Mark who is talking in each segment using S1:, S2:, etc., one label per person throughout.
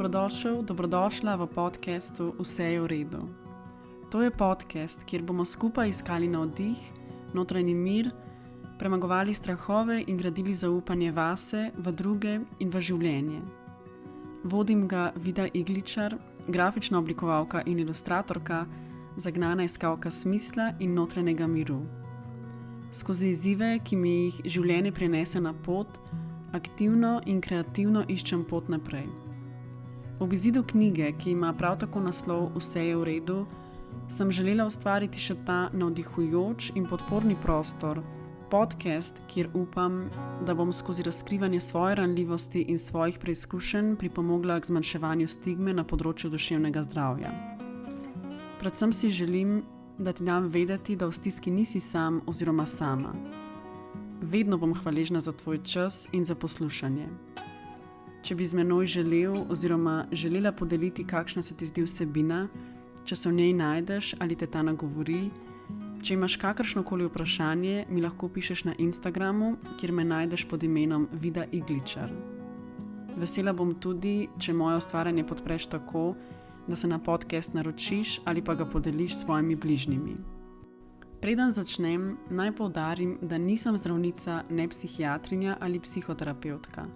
S1: Dobrodošel, dobrodošla v podkastu Vse je v redu. To je podcast, kjer bomo skupaj iskali navdih, notranji mir, premagovali strahove in gradili zaupanje vase, v druge in v življenje. Vodim ga Vida Igličar, grafična oblikovalka in ilustratorka, zagnana iskalka smisla in notranjega miru. Skozi izzive, ki mi jih življenje prinese na pot, aktivno in kreativno iščem pot naprej. Ob izidu knjige, ki ima prav tako naslov Vse je v redu, sem želela ustvariti še ta navdihujoč in podporni prostor, podcast, kjer upam, da bom skozi razkrivanje svoje ranljivosti in svojih preizkušenj pripomogla k zmanjševanju stigme na področju duševnega zdravja. Predvsem si želim, da ti dam vedeti, da v stiski nisi sam oziroma sama. Vedno bom hvaležna za tvoj čas in za poslušanje. Če bi z menoj želel oziroma želela podeliti, kakšna se ti zdi vsebina, če se v njej najdeš ali te ta nagovori, če imaš kakršnokoli vprašanje, mi lahko pišeš na Instagramu, kjer me najdeš pod imenom Vida Igličar. Vesela bom tudi, če moje ustvarjanje podpreš tako, da se na podcast naročiš ali pa ga podeliš s svojimi bližnjimi. Preden začnem, naj poudarim, da nisem zdravnica, ne psihiatrinja ali psihoterapevtka.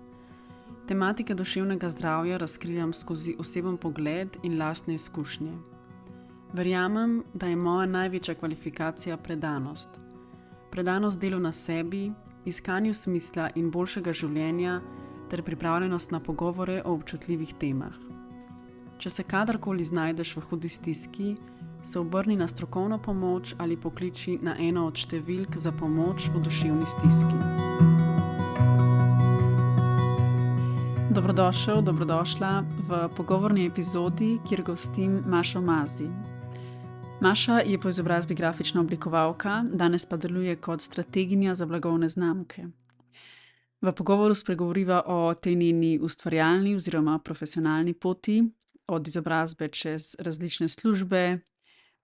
S1: Tematike duševnega zdravja razkrivam skozi oseben pogled in lastne izkušnje. Verjamem, da je moja največja kvalifikacija predanost. Predanost delu na sebi, iskanju smisla in boljšega življenja ter pripravljenost na pogovore o občutljivih temah. Če se kadarkoli znajdeš v hudi stiski, se obrni na strokovno pomoč ali pokliči na eno od številk za pomoč v duševni stiski. Dobrodošel, dobrodošla v pogovorni epizodi, kjer gostim Mašo Mazij. Maša je po izobrazbi grafična oblikovalka, danes pa deluje kot strateginja za blagovne znamke. V pogovoru spregovoriva o tej njeni ustvarjalni oziroma profesionalni poti, od izobrazbe čez različne službe,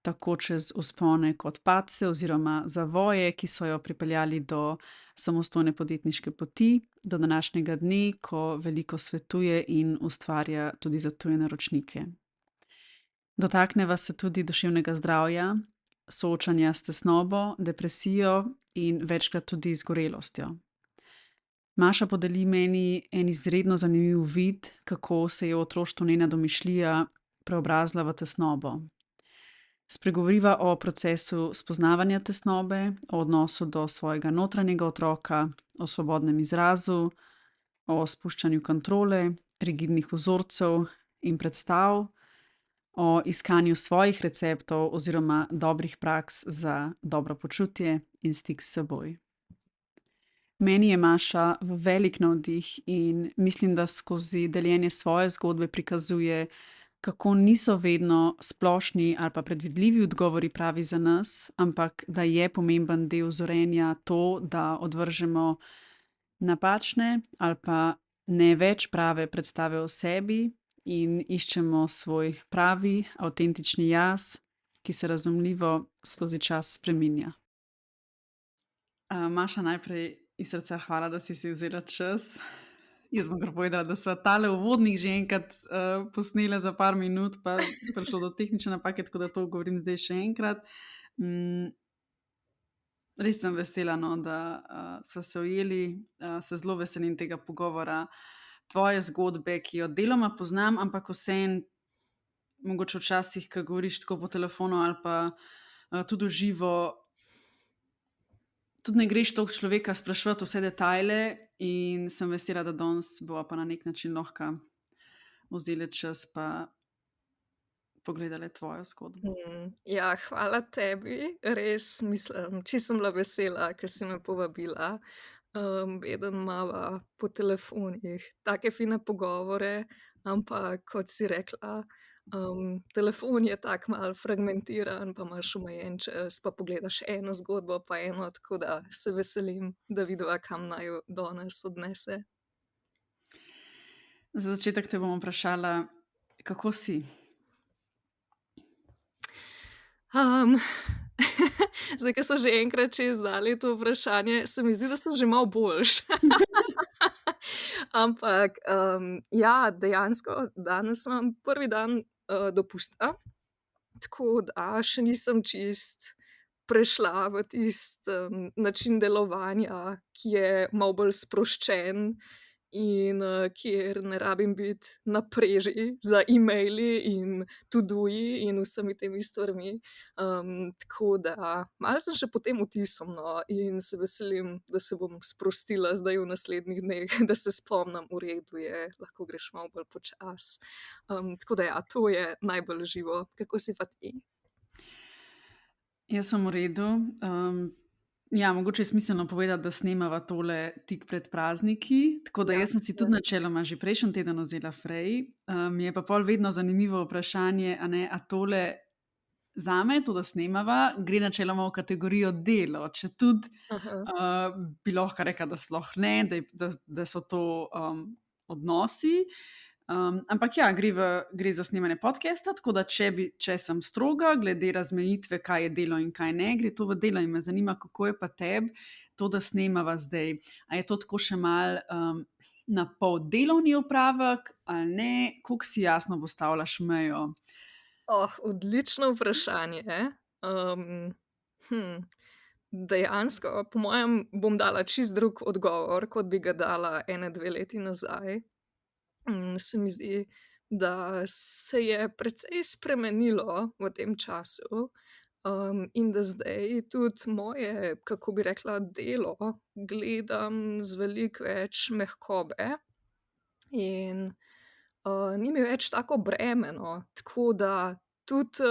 S1: tako čez vzpone kot padce oziroma zavoje, ki so jo pripeljali do samostojne podjetniške poti, do današnjega dne, ko veliko svetuje in ustvarja tudi za tuje naročnike. Dotakneva se tudi duševnega zdravja, soočanja s tesnobo, depresijo in večkrat tudi izgorelostjo. Maša podeli meni en izredno zanimiv vid, kako se je v otroštvu njena domišljija preobrazila v tesnobo. Spregovoriva o procesu spoznavanja tesnobe, o odnosu do svojega notranjega otroka, o svobodnem izrazu, o spuščanju kontrole, rigidnih vzorcev in predstav, o iskanju svojih receptov oziroma dobrih praks za dobro počutje in stik s seboj. Meni je Maša v velik navdih in mislim, da skozi deljenje svoje zgodbe prikazuje, kako niso vedno splošni ali pa predvidljivi odgovori pravi za nas, ampak da je pomemben del zorenja to, da odvržemo napačne ali pa ne več prave predstave o sebi in iščemo svoj pravi, avtentični jaz, ki se razumljivo skozi čas spreminja. Maša, najprej iz srca hvala, da si vzela čas. Jaz bom kar povedala, da sva tale uvodnik že enkrat posnela za par minut, pa prišlo do tehnične napake, tako da to govorim zdaj še enkrat. Res sem vesela, da sva se ujeli, se zelo veselim tega pogovora, tvoje zgodbe, ki jo deloma poznam, ampak vseeno, mogoče včasih, ko govoriš tako po telefonu ali pa tudi v živo, tudi ne greš toliko človeka spraševati vse detajle in sem vesela, da danes bova pa na nek način lahko vzeli čas pa pogledali tvojo zgodbo.
S2: Ja, hvala tebi, res mislim, čisto sem bila vesela, ker si me povabila. Vedno imava po telefonih take fine pogovore, ampak kot si rekla, telefon je tako malo fragmentiran, pa imaš omejen čas, pa pogledaš eno zgodbo, pa eno, tako da se veselim, da vidiva, kam naju danes odnese.
S1: Za začetek te bom vprašala, kako si?
S2: Zdaj, ko so že enkrat čez dali to vprašanje, se mi zdi, da sem že malo boljše. Ampak, ja, dejansko danes imam prvi dan, dopusta, tako da še nisem čist prešla v tisti, način delovanja, ki je malo bolj sproščen in, kjer ne rabim biti na preži za e-maili in to-doji in vsemi temi stvarmi. Tako da malo sem še pod tem vtisom, no, in se veselim, da se bom sprostila zdaj v naslednjih dneh, da se spomnim, v redu je, lahko greš malo bolj počasi. Tako da ja, to je najbolj živo. Kako si pa ti?
S1: Jaz sem v redu. Ja, mogoče je smiselno povedati, da snemava tole tik pred prazniki. Tako da
S2: Ja,
S1: jaz sem si tudi načeloma že prejšnji teden vzela frej. Mi je pa pol vedno zanimivo vprašanje, a tole zame, to, da snemava, gre načeloma v kategorijo delo. Če tudi
S2: aha.
S1: bi lahko rekla, da sploh ne, da so to odnosi. Ampak ja, gre za snemanje podcasta, tako da če sem stroga glede razmejitve, kaj je delo in kaj ne, gre to v delo in me zanima, kako je pa tebi to, da snemava zdaj. A je to tako še mal na pol delovni opravek ali ne, koliko si jasno postavljaš mejo?
S2: Odlično vprašanje. Um, hm, Dejansko, po mojem, bom dala čisto drug odgovor, kot bi ga dala ene 2 leti nazaj. Se mi zdi, da se je precej spremenilo v tem času, in da zdaj tudi moje, kako bi rekla, delo gledam z veliko več mehkobe in, ni mi več tako breme, no. Tako da tudi,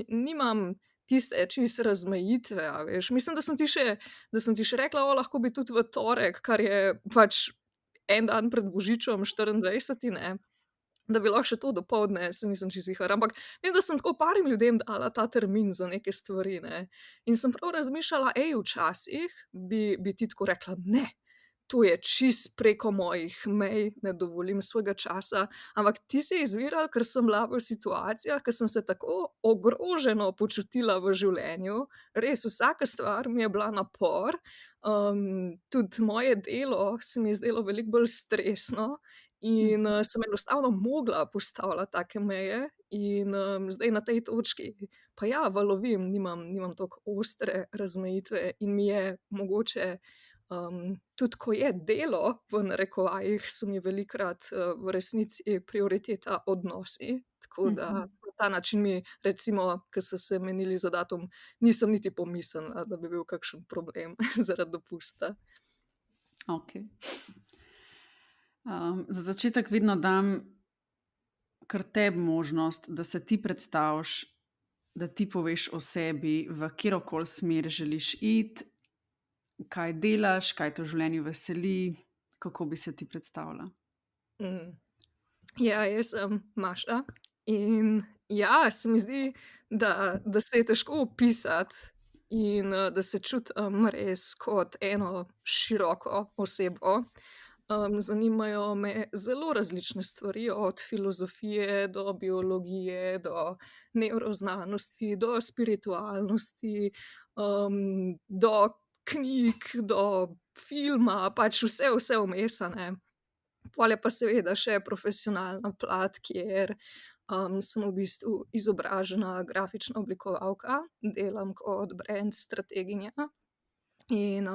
S2: nimam tiste čisto razmejitve, a veš. Mislim, da sem ti še rekla: lahko bi tudi v torek", kar je pač en dan pred božičem, 24., ne, da bi lahko še to dopoldne, saj nisem čisto ziher, ampak vem, da sem tako parim ljudem dala ta termin za neke stvari, ne. In sem prav razmišljala, včasih bi ti tako rekla: "Ne, to je čisto preko mojih mej, ne dovolim svojega časa." Ampak ti si izviralo, ker sem bila v situacijah, ke sem se tako ogroženo počutila v življenju. Res, vsaka stvar mi je bila napor, tudi moje delo se mi je zdelo veliko bolj stresno in,
S1: Mhm.
S2: sem enostavno mogla postavljati take meje in, zdaj na tej točki pa ja, valovim, nimam toliko ostre razmejitve in mi je mogoče, tudi ko je delo, v narekovajih, so mi velikokrat, v resnici prioriteta odnosi, tako da
S1: Mhm.
S2: na ta način mi recimo, ke so se menili za datum, nisem niti pomislila, da bi bil kakšen problem zaradi dopusta.
S1: Okej. Za začetek vedno dam kar tebi možnost, da se ti predstaviš, da ti poveš o sebi, v katerokoli smer želiš iti, kaj delaš, kaj te v življenju veseli, kako bi se ti predstavila.
S2: Mm. Ja, jaz sem Maša in ja, se mi zdi, da se je težko opisati in, da se čutim res kot eno široko osebo. Zanimajo me zelo različne stvari, od filozofije do biologije, do nevroznanosti, do spiritualnosti, do knjig, do filma, pač vse vmes, a ne. Pol je pa seveda še profesionalna plat, kjer, sem v bistvu izobražena grafična oblikovalka, delam kot brand strateginja in,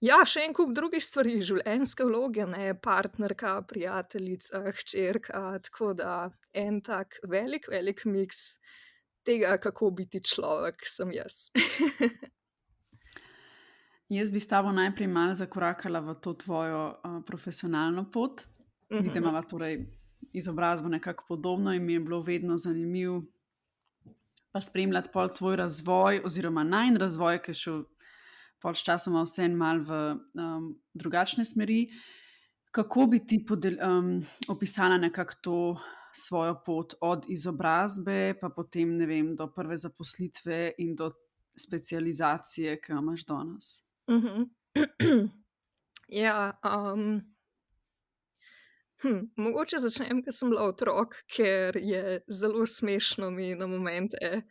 S2: ja, še en kup drugih stvari, življenjske vloge, ne, partnerka, prijateljica, hčerka, tako da en tak velik, velik miks tega, kako biti človek, sem jaz.
S1: Jaz bi s tabo najprej malo zakorakala v to tvojo profesionalno pot. Vidva
S2: Mhm,
S1: imava torej izobrazbo nekako podobno in mi je bilo vedno zanimivo pa spremljati pol tvoj razvoj oziroma najin razvoj, ki je šel pol sčasoma vseeno malo v drugačne smeri. Kako bi ti opisala nekako to svojo pot od izobrazbe, pa potem, ne vem, do prve zaposlitve in do specializacije, ki jo imaš danes?
S2: mhm. Ja, mogoče začnem, ko sem bila otrok, ker je zelo smešno mi na momente,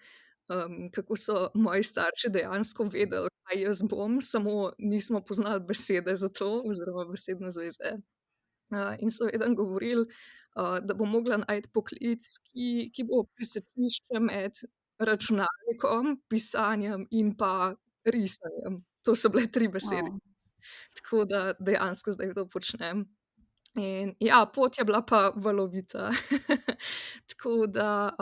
S2: kako so moji starši dejansko vedeli, kaj jaz bom, samo nismo poznali besede za to oziroma besedne zveze. In seveda govorili, da bom mogla najti poklic, ki bo presečišče med računalnikom, pisanjem in pa risanjem. To so bile 3 besede.
S1: Wow.
S2: Tako da dejansko zdaj to počnem. In ja, pot je bila pa valovita. Tako da,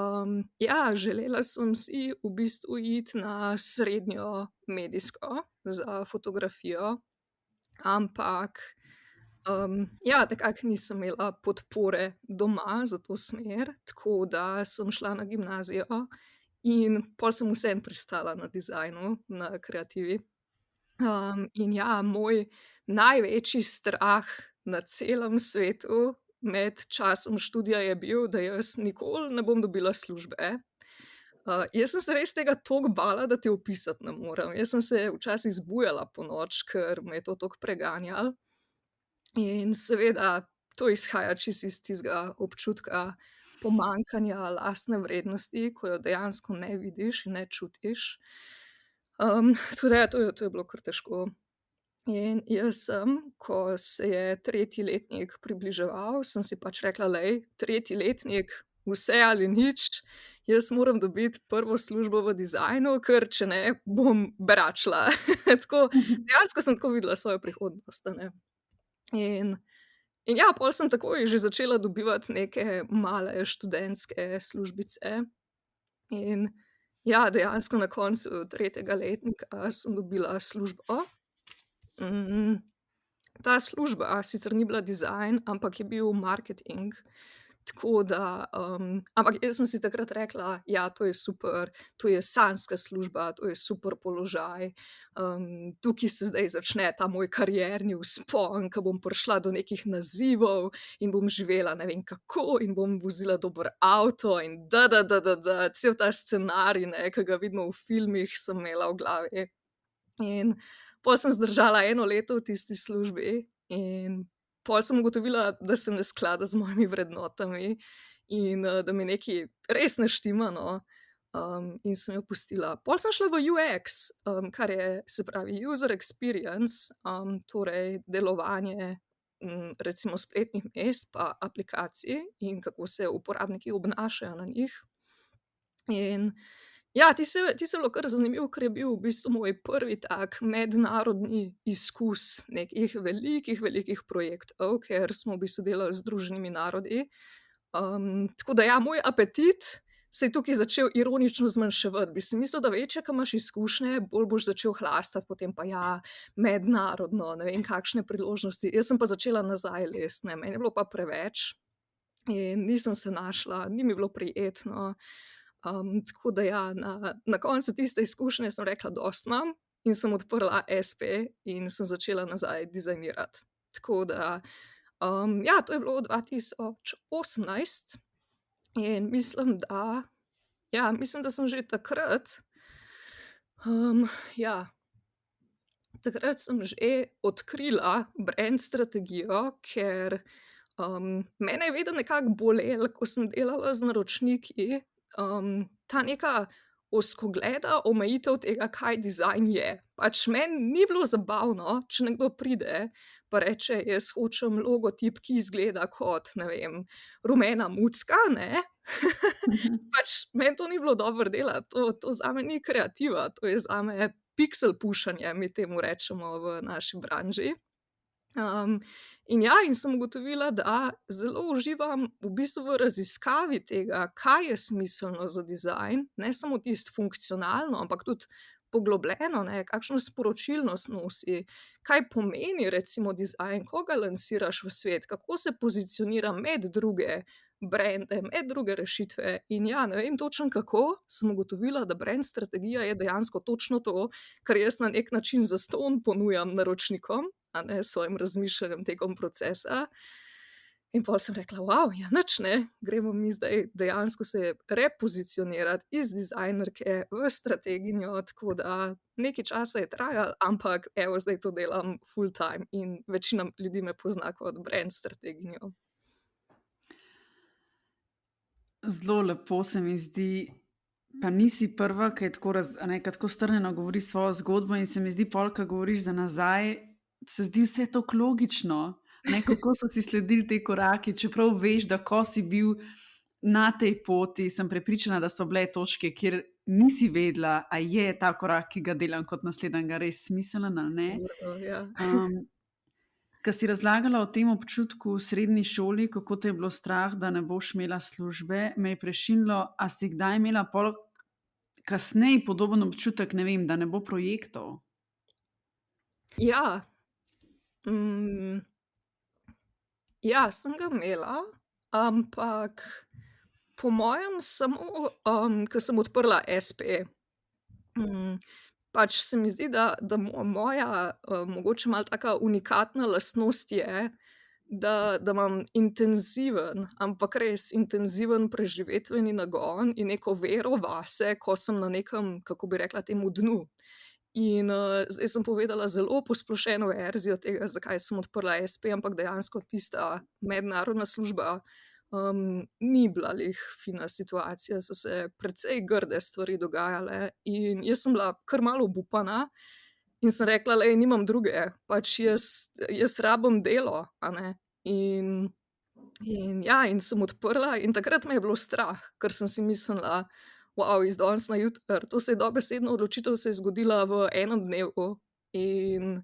S2: ja, želela sem si v bistvu iti na srednjo medijsko za fotografijo, ampak, ja, nekako nisem imela podpore doma za to smer, tako da sem šla na gimnazijo in pol sem vseeno pristala na dizajnu, na kreativi. In ja, moj največji strah na celem svetu med časom študija je bil, da jaz nikoli ne bom dobila službe. Jaz sem se res tega toliko bala, da ti opisati ne morem. Jaz sem se včasih zbujala ponoči, ker me je to toliko preganjalo. In seveda to izhaja čisto iz tistega občutka pomanjkanja lastne vrednosti, ko jo dejansko ne vidiš in ne čutiš. Tako da ja, to je bilo kar težko. In jaz sem, ko se je tretji letnik približeval, sem si pač rekla: "Glej, tretji letnik, vse ali nič, jaz moram dobiti prvo službo v dizajnu, ker če ne, bom beračila." Tako, dejansko sem tako videla svojo prihodnost, a ne. In in ja, pol sem takoj že začela dobivati neke male študentske službice in ja, dejansko na koncu tretjega letnika sem dobila službo. Ta služba sicer ni bila dizajn, ampak je bil marketing, tako da, ampak jaz sem si takrat rekla: "Ja, to je super, to je sanjska služba, to je super položaj, tukaj se zdaj začne ta moj karierni vzpon, ke bom prišla do nekih nazivov in bom živela ne vem kako in bom vozila dober avto in cel ta scenarij, ne, ke ga vidimo v filmih, sem imela v glavi." In pol sem zdržala 1 leto v tisti službi in pol sem ugotovila, da se ne sklada z mojimi vrednotami in, da mi nekaj res ne štima, no, in sem jo pustila. Pol sem šla v UX, kar je, se pravi user experience, torej delovanje, recimo spletnih mest pa aplikacij in kako se uporabniki obnašajo na njih. In ja, tisto je bilo kar zanimivo, ker je bil v bistvu moj prvi tak mednarodni izkus nekih velikih, velikih projektov, ker smo v bistvu delali z Združenimi narodi. Tako da ja, moj apetit se je tukaj začel ironično zmanjševati. Bi si mislil, da večje, ke imaš izkušnje, bolj boš začel hlastati potem pa ja, mednarodno, ne vem kakšne priložnosti. Jaz sem pa začela nazaj lesti, ne, meni je bilo pa preveč in nisem se našla, ni mi bilo prijetno. Tako da ja, na koncu tiste izkušnje sem rekla: "Dosti imam," in sem odprla espe in sem začela nazaj dizajnirati. Tako da, ja, to je bilo 2018 in mislim, da ja, mislim, da sem že takrat, ja, takrat sem že odkrila brand strategijo, ker, mene je vedno nekako bolelo, ko sem delala z naročniki, ta neka ozkogleda omejitev tega, kaj dizajn je. Pač meni ni bilo zabavno, če nekdo pride pa reče: "Jaz hočem logotip, ki izgleda kot, ne vem, rumena mucka," ne. Pač meni to ni bilo dobro delati, to zame ni kreativa, to je zame piksel pušanje, mi temu rečemo v naši branži. In ja, in sem ugotovila, da zelo uživam v bistvu v raziskavi tega, kaj je smiselno za dizajn, ne samo tisto funkcionalno, ampak tudi poglobljeno, ne, kakšno sporočilnost nosi, kaj pomeni recimo dizajn, ko ga lansiraš v svet, kako se pozicionira med druge brande, med druge rešitve. In ja, ne vem točno kako, sem ugotovila, da brand strategija je dejansko točno to, kar jaz na neki način zastonj ponujam naročnikom, a ne, s svojim razmišljanjem tekom procesa. In pol sem rekla: "Wau, ja nič, ne, gremo mi zdaj dejansko se repozicionirati iz dizajnerke v strateginjo." Tako da nekaj časa je trajalo, ampak evo, zdaj to delam full time in večina ljudi me pozna kot brand strateginjo.
S1: Zelo lepo se mi zdi, pa nisi prva, ki je tako a ne, ke tako strnjeno govori svojo zgodbo in se mi zdi pol, ke govoriš za nazaj, se zdi vse tako logično. Ne, kako so si sledili te koraki, čeprav veš, da ko si bil na tej poti, sem prepričana, da so bile točke, kjer nisi vedela, a je ta korak, ki ga delam kot naslednjega, res smiselen ali ne.
S2: Sigurno, ja.
S1: Ko si razlagala o tem občutku v srednji šoli, kako te je bilo strah, da ne boš imela službe, me je prešinilo, a si kdaj imela pol kasneje podoben občutek, ne vem, da ne bo projektov?
S2: Ja, mm, ja, sem ga imela, ampak po mojem samo, ko sem odprla espe. Pač se mi zdi, da moja, mogoče malo taka unikatna lastnost je, da imam intenziven, ampak res intenziven preživetveni nagon in neko vero vase, ko sem na nekem, kako bi rekla temu, dnu. In, zdaj sem povedala zelo posplošeno verzijo tega, zakaj sem odprla espe, ampak dejansko tista mednarodna služba, ni bila glih fina situacija, so se precej grde stvari dogajale in jaz sem bila kar malo obupana in sem rekla: "Glej, nimam druge, pač jaz rabim delo, a ne." In ja, in sem odprla in takrat me je bilo strah, ker sem si mislila: iz danes na jutri." To se je dobesedno odločitev se je zgodila v enem dnevu in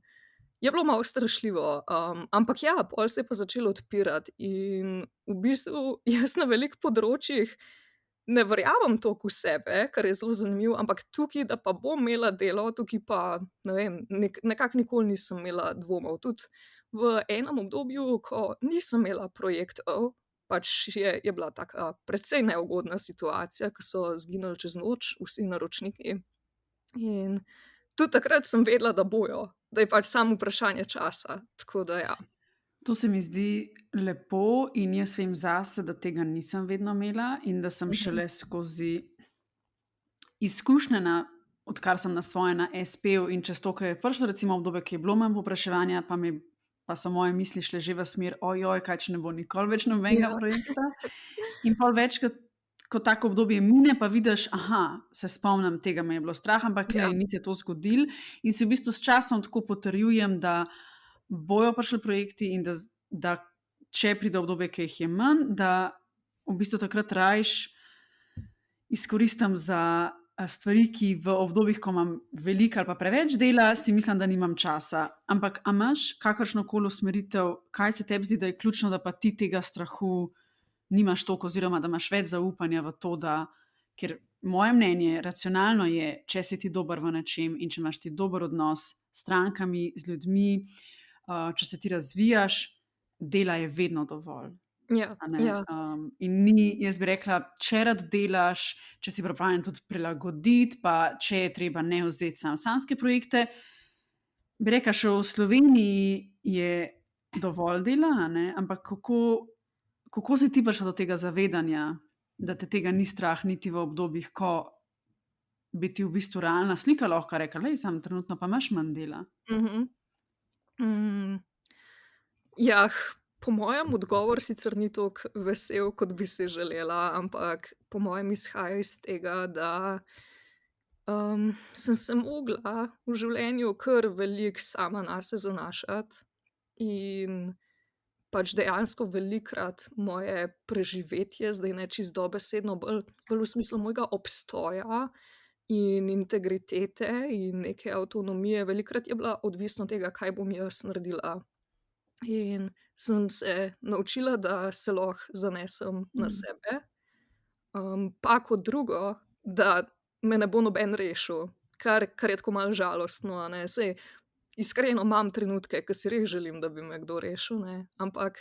S2: je bilo malo strašljivo, ampak ja, pol se je pa začelo odpirati in v bistvu jaz na veliko področjih ne verjamem toliko v sebe, kar je zelo zanimivo, ampak tukaj, da pa bom imela delo, tukaj pa, ne vem, nekako nikoli nisem imela dvomov. Tudi v enem obdobju, ko nisem imela projektov, pač je bila taka precej neugodna situacija, ko so izginili čez noč vsi naročniki in tudi takrat sem vedela, da bojo, da je pač samo vprašanje časa, tako da ja.
S1: To se mi zdi lepo in jaz vem zase, da tega nisem vedno imela in da sem
S2: Mhm.
S1: šele skozi izkušnje, odkar sem na svoje na SP-ju in čez to, ko je prišlo recimo obdobje, ki je bilo manj povpraševanja, pa so moje misli šle že v smer, ojoj, kaj če ne bo nikoli več nobenega
S2: Ja.
S1: projekta. In pol večkrat, ko tako obdobje mine, pa vidiš, aha, se spomnim, tega me je bilo strah, ampak
S2: Ja.
S1: glej, ni se to zgodilo. In si v bistvu s časom tako potrjujem, da bojo prišli projekti in da če pride obdobje, ki jih je manj, da v bistvu takrat rajš izkoristim za stvari, ki v obdobjih, ko imam veliko ali pa preveč dela, si mislim, da nimam časa. Ampak a imaš kakršnokoli usmeritev, kaj se tebi zdi, da je ključno, da pa ti tega strahu nimaš toliko, oziroma da imaš več zaupanja v to, ker moje mnenje, racionalno je, če si ti dober v nečem in če imaš ti dober odnos s strankami, z ljudmi, če se ti razvijaš, dela je vedno dovolj.
S2: Ja,
S1: A ne?
S2: ja.
S1: In ni, jaz bi rekla, če rad delaš, če si pripravljen tudi prilagoditi, pa če je treba ne vzeti samo sanjske projekte, bi rekla, še v Sloveniji je dovolj dela, a ne? Ampak kako si ti prišla do tega zavedanja, da te tega ni strah niti v obdobjih, ko bi ti v bistvu realna slika lahko rekla, lej, samo trenutno pa imaš manj dela?
S2: Mhm. Hm, jah, po mojem odgovor sicer ni tako vesel, kot bi si želela, ampak po mojem izhaja iz tega, da, sem se mogla v življenju kar veliko sama nase zanašati in pač dejansko velikokrat moje preživetje, zdaj ne čisto dobesedno, bolj v smislu mojega obstoja in integritete in neke avtonomije, velikokrat je bila odvisna od tega, kaj bom jaz naredila. In sem se naučila, da se lahko zanesem na sebe, pa kot drugo, da me ne bo noben rešil, kar je tako malo žalostno, a ne. Saj iskreno imam trenutke, ke si res želim, da bi me kdo rešil, ne, ampak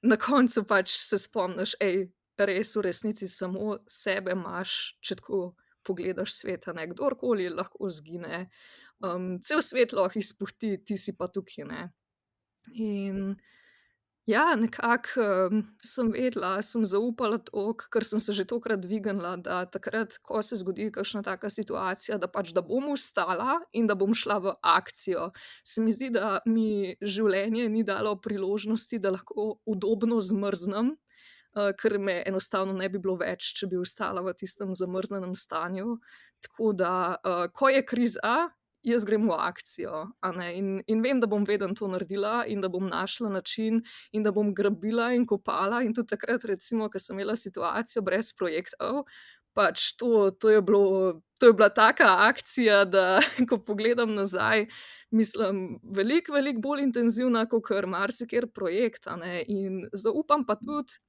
S2: na koncu pač se spomniš, res v resnici samo sebe imaš, če tako pogledaš svet, a ne. Kdorkoli lahko izgine, cel svet lahko izpuhti, ti si pa tukaj, ne. In ja, nekako, sem vedela, sem zaupala toliko, ker sem se že tolikokrat dvignila, da takrat, ko se zgodi kakšna taka situacija, da pač da bom vstala in da bom šla v akcijo. Se mi zdi, da mi življenje ni dalo priložnosti, da lahko udobno zmrznem, ker me enostavno ne bi bilo več, če bi ostala v tistem zamrznjenem stanju. Tako da, ko je kriza, jaz grem v akcijo, a ne, in vem, da bom vedno to naredila in da bom našla način in da bom grabila in kopala in tudi takrat recimo, ko sem imela situacijo brez projektov, pač to je bila taka akcija, da ko pogledam nazaj, mislim, veliko bolj intenzivna kakor marsikateri projekt, a ne, in zaupam pa tudi,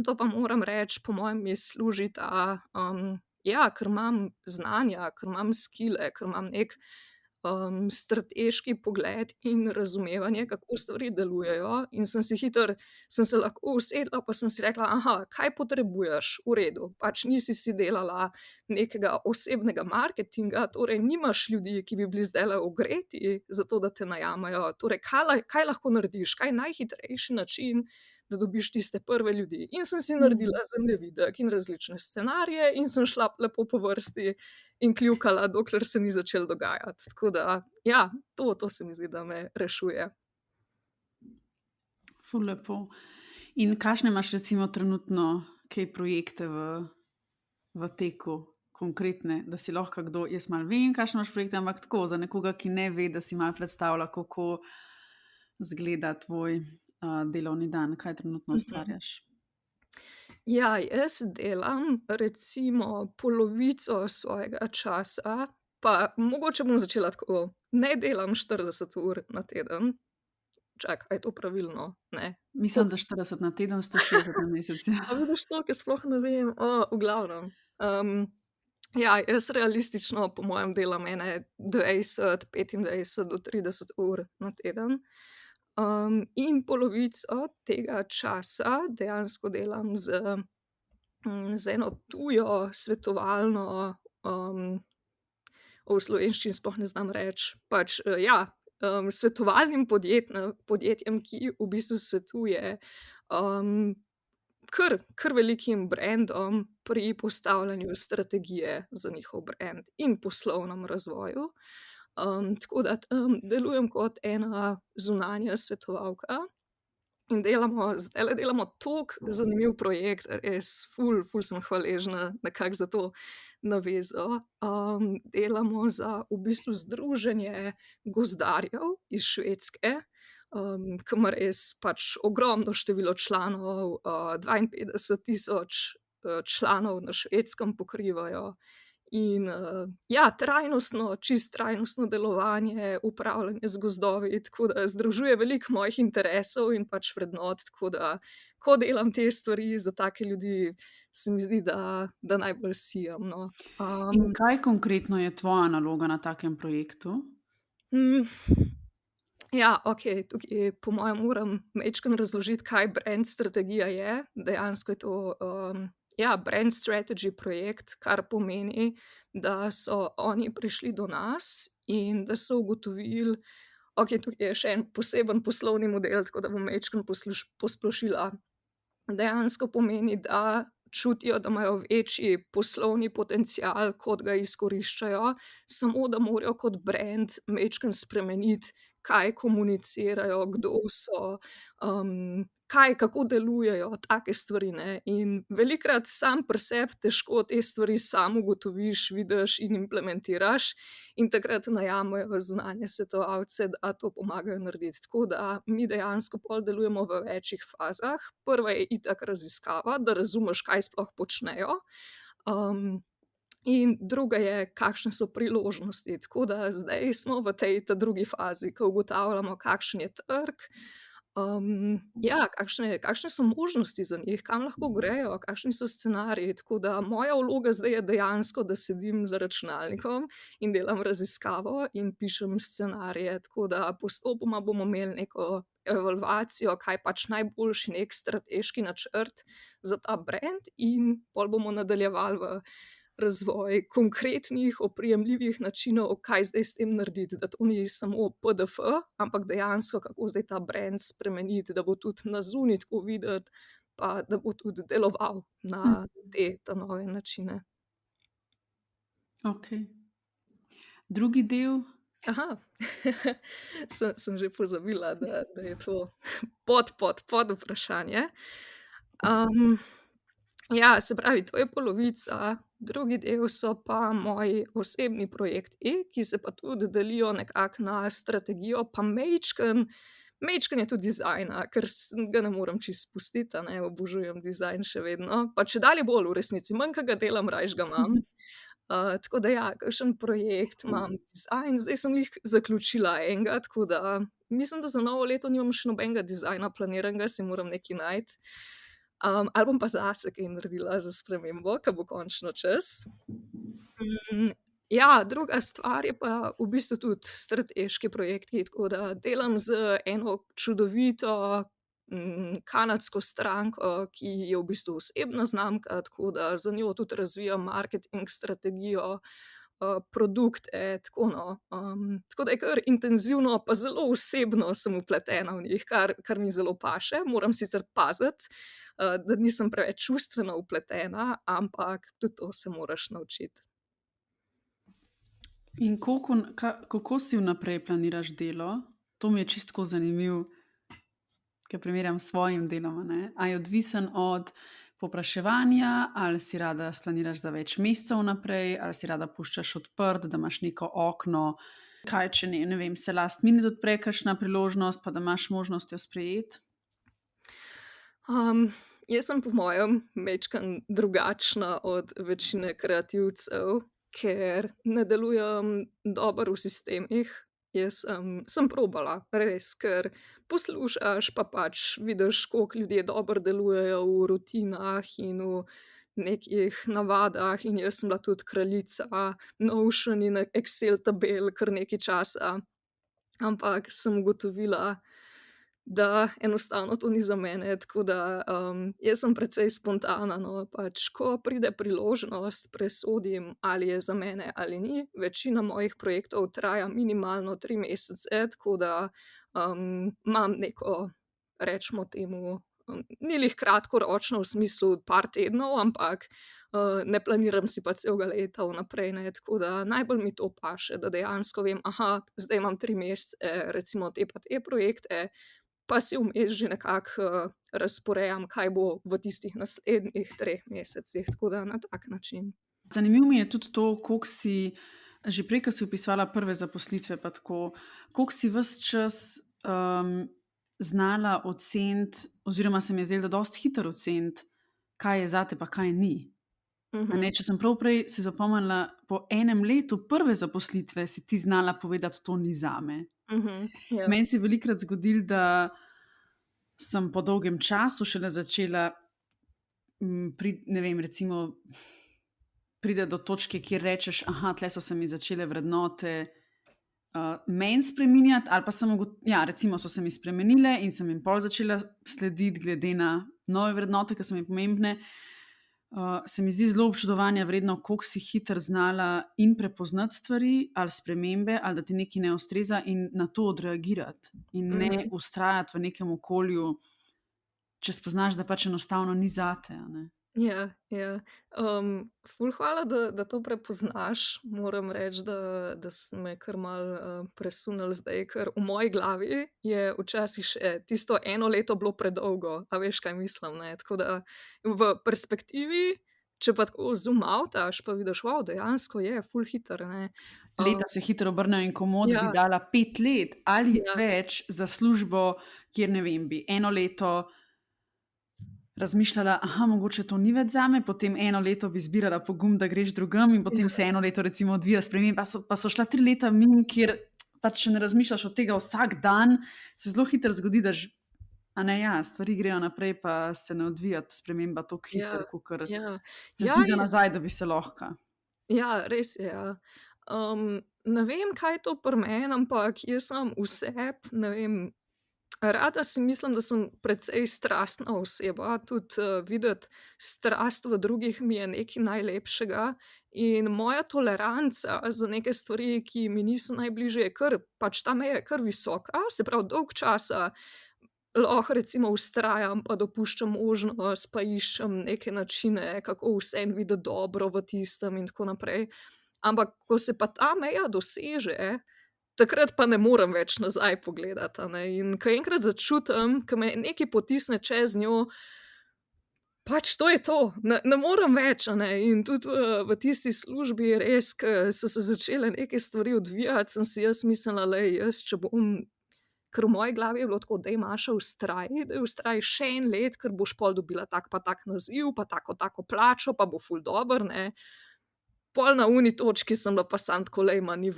S2: to pa moram reči, po mojem mi služi ta, ja, ker imam znanja, ker imam skille, ker imam neki, strateški pogled in razumevanje, kako stvari delujejo, in sem se lahko usedla, pa sem si rekla: "Aha, kaj potrebuješ? V redu, pač nisi si delala nekega osebnega marketinga, torej nimaš ljudi, ki bi bili zdajle ogreti za to, da te najamejo. Torej, kaj lahko narediš? Kaj je najhitrejši način, da dobiš tiste prve ljudi?" In sem si naredila zemljevidek in različne scenarije in sem šla lepo po vrsti in kljukala, dokler se ni začelo dogajati. Tako da, ja, to se mi zdi, da me rešuje.
S1: Ful lepo. In kakšne imaš recimo trenutno kaj projekte v teku, konkretne, da si lahko kdo, jaz malo vem, kakšne imaš projekte, ampak tako, za nekoga, ki ne ve, da si malo predstavlja, kako izgleda tvoj delovni dan, kaj trenutno ustvarjaš.
S2: Ja, jaz delam recimo polovico svojega časa, pa mogoče bom začela tako, ne delam 40 ur na teden. Čakaj, a je to pravilno? Ne.
S1: Mislim, da 40 na teden, 160 na mesec, ja.
S2: A vidiš to, ke sploh ne vem. V glavnem. Ja, jaz realistično po mojem delam ene 20, 25 do 30 ur na teden. In polovico tega časa dejansko delam z eno tujo svetovalno, v slovenščini sploh ne znam reči, pač, ja, svetovalnim podjetjem, ki v bistvu svetuje, kar velikim brandom pri postavljanju strategije za njihov brand in poslovnem razvoju. Tako da tam delujem kot ena zunanja svetovalka in zdajle delamo tako zanimiv projekt, res ful sem hvaležna nekako za to navezo. Delamo za v bistvu združenje gozdarjev iz Švedske, ke ima res pač ogromno število članov, 52 000 članov na Švedskem pokrivajo. In, ja, čisto trajnostno delovanje, upravljanje z gozdovi, tako da združuje veliko mojih interesov in pač vrednot, tako da ko delam te stvari za take ljudi, se mi zdi, da najbolj sijam, no.
S1: In kaj konkretno je tvoja naloga na takem projektu?
S2: Hm, ja, okej, tukaj po mojem moram majčkeno razložiti, kaj brand strategija je. Dejansko je to, ja, brand strategy projekt, kar pomeni, da so oni prišli do nas in da so ugotovili, okej, tukaj je še en poseben poslovni model, tako da bom majčkeno posplošila. Dejansko pomeni, da čutijo, da imajo večji poslovni potencial, kot ga izkoriščajo, samo da morajo kot brand majčkeno spremeniti, kaj komunicirajo, kdo so, kako delujejo, take stvari, ne. In velikokrat sam pri sebi težko te stvari sam ugotoviš, vidiš in implementiraš in takrat najamejo zunanje svetovalce, da to pomagajo narediti. Tako da mi dejansko pol delujemo v večih fazah. Prva je itak raziskava, da razumeš, kaj sploh počnejo. In druga je, kakšne so priložnosti. Tako da zdaj smo v tej ta drugi fazi, ko ugotavljamo, kakšen je trg, ja, kakšne so možnosti za njih, kam lahko grejo, kakšni so scenariji. Tako da moja vloga zdaj je dejansko, da sedim za računalnikom in delam raziskavo in pišem scenarije, tako da postopoma bomo imeli neko evalvacijo, kaj je pač najboljši neki strateški načrt za ta brand, in pol bomo nadaljevali v razvoj konkretnih, oprijemljivih načinov, kaj zdaj s tem narediti, da to ni samo PDF, ampak dejansko, kako zdaj ta brand spremeniti, da bo tudi na zunaj tako videti, pa da bo tudi deloval na te ta nove načine.
S1: Okej. Drugi del?
S2: Aha, sem že pozabila, da je to podvprašanje. Ja, se pravi, to je polovica, drugi del so pa moji osebni projekti, ki se pa tudi delijo nekako na strategijo, pa majčkeno je tudi dizajna, ker ga ne morem čisto pustiti, a ne, obožujem dizajn še vedno, pa čedalje bolj v resnici, manj ke ga delam, rajši ga imam. Tako da ja, kakšen projekt imam dizajn, zdaj sem glih zaključila enega, tako da mislim, da za novo leto nimam še nobenega dizajna planiranega, si moram nekaj najti. Ali bom pa zase kaj naredila za spremembo, ke bo končno čas. Ja, druga stvar je pa v bistvu tudi strateški projekti, tako da delam z eno čudovito, kanadsko stranko, ki je v bistvu osebna znamka, tako da za njo tudi razvijam marketing strategijo, produkte, tako no. Tako da je kar intenzivno pa zelo osebno sem vpletena v njih, kar mi zelo paše. Moram sicer paziti, da nisem preveč čustveno vpletena, ampak tudi to se moraš naučiti.
S1: In kako si vnaprej planiraš delo? To mi je čisto tako zanimivo, ker primerjam s svojim delom, a ne. A je odvisen od povpraševanja, ali si rada splaniraš za več mesecev vnaprej, ali si rada puščaš odprt, da imaš neko okno, kaj če ne vem, se last minute odpre kakšna priložnost, pa da imaš možnost jo sprejeti?
S2: Jaz sem po mojem majčkeno drugačna od večine kreativcev, ker ne delujem dobro v sistemih. Jaz sem probala, res, ker poslušaš, pa pač vidiš, koliko ljudje dobro delujejo v rutinah in v nekih navadah, in jaz sem bila tudi kraljica Notion in Excel tabel kar nekaj časa, ampak sem ugotovila, da enostavno to ni za mene, tako da, jaz sem precej spontana, no, pač ko pride priložnost, presodim, ali je za mene ali ni. Večina mojih projektov traja minimalno 3 mesece, tako da, imam neko, recimo temu, ni glih kratkoročno v smislu par tednov, ampak, ne planiram si pa celega leta vnaprej, ne, tako da najbolj mi to paše, da dejansko vem: "Aha, zdaj imam 3 mesece, recimo te pa te projekte." Pa si vmes že nekako, razporejam, kaj bo v tistih naslednjih 3 mesecih, tako da na tak način.
S1: Zanimivo mi je tudi to, koliko si, že prej, ko si opisovala prve zaposlitve pa tako, koliko si ves čas, znala oceniti oziroma se mi je zdelo, da dosti hitro oceniti, kaj je zate pa kaj ni. A ne, če sem prav prej si zapomnila, po enem letu prve zaposlitve si ti znala povedati: "To ni zame."
S2: Ja.
S1: Meni se je velikokrat zgodilo, da sem po dolgem času šele začela, ne vem, recimo pride do točke, kjer rečeš: "Aha, tule so se mi začele vrednote, meni spreminjati," ali pa sem ja, recimo so se mi spremenile in sem jim pol začela slediti glede na nove vrednote, ke so mi pomembne. Se mi zdi zelo občudovanja vredno, koliko si hitro znala in prepoznati stvari ali spremembe ali da ti nekaj ne ustreza in na to odreagirati in ne vztrajati v nekem okolju, če spoznaš, da pač enostavno ni zate, a ne.
S2: Ja, ja. Ful hvala, da to prepoznaš. Moram reči, da si me kar malo, presunilo zdaj, ker v moji glavi je včasih še tisto 1 leto bilo predolgo, a veš, kaj mislim, ne. Tako da v perspektivi, če pa tako zoom outaš, pa vidiš, dejansko je ful hitro, ne.
S1: Leta se hitro obrnejo in komot bi
S2: Ja,
S1: dala 5 let ali
S2: ja,
S1: več za službo, kjer, ne vem, bi eno leto razmišljala: "Aha, mogoče to ni več zame," potem eno leto bi zbirala pogum, da greš drugam in potem se eno leto recimo odvija sprememba, pa so šla 3 leta mimo, kjer pač ne razmišljaš od tega vsak dan, se zelo hitro zgodi, da a ne, ja, stvari grejo naprej, pa se ne odvija sprememba tako
S2: ja,
S1: hitro, kakor
S2: ja.
S1: se
S2: Ja,
S1: zdi za nazaj, da bi se lahko.
S2: ja, res je, ja. Ne vem, kaj je to pri meni, ampak jaz imam v sebi, ne vem, rada si mislim, da sem precej strastna oseba, tudi, videti strast v drugih mi je nekaj najlepšega in moja toleranca za neke stvari, ki mi niso najbližje, je kar pač ta meja je kar visoka, se pravi, dolgo časa lahko recimo vztrajam, pa dopuščam možnost, pa iščem neke načine, kako vseeno videti dobro v tistem in tako naprej. Ampak ko se pa ta meja doseže, takrat pa ne morem več nazaj pogledati, a ne, in ko enkrat začutim, ke me nekaj potisne čez njo, Pač to je to, ne morem več, a ne. In tudi v tisti službi res, ke so se začele neke stvari odvijati, sem si jaz mislila: "Glej, jaz če bom." Ker v moji glavi je bilo tako: "Daj, Maša, vztraji, daj vztraji še en let, ker boš pol dobila tak pa tak naziv, pa tako tako plačo, pa bo ful dobro, ne." Pol na oni točki sem bila pa samo tako: "Glej, ma, ni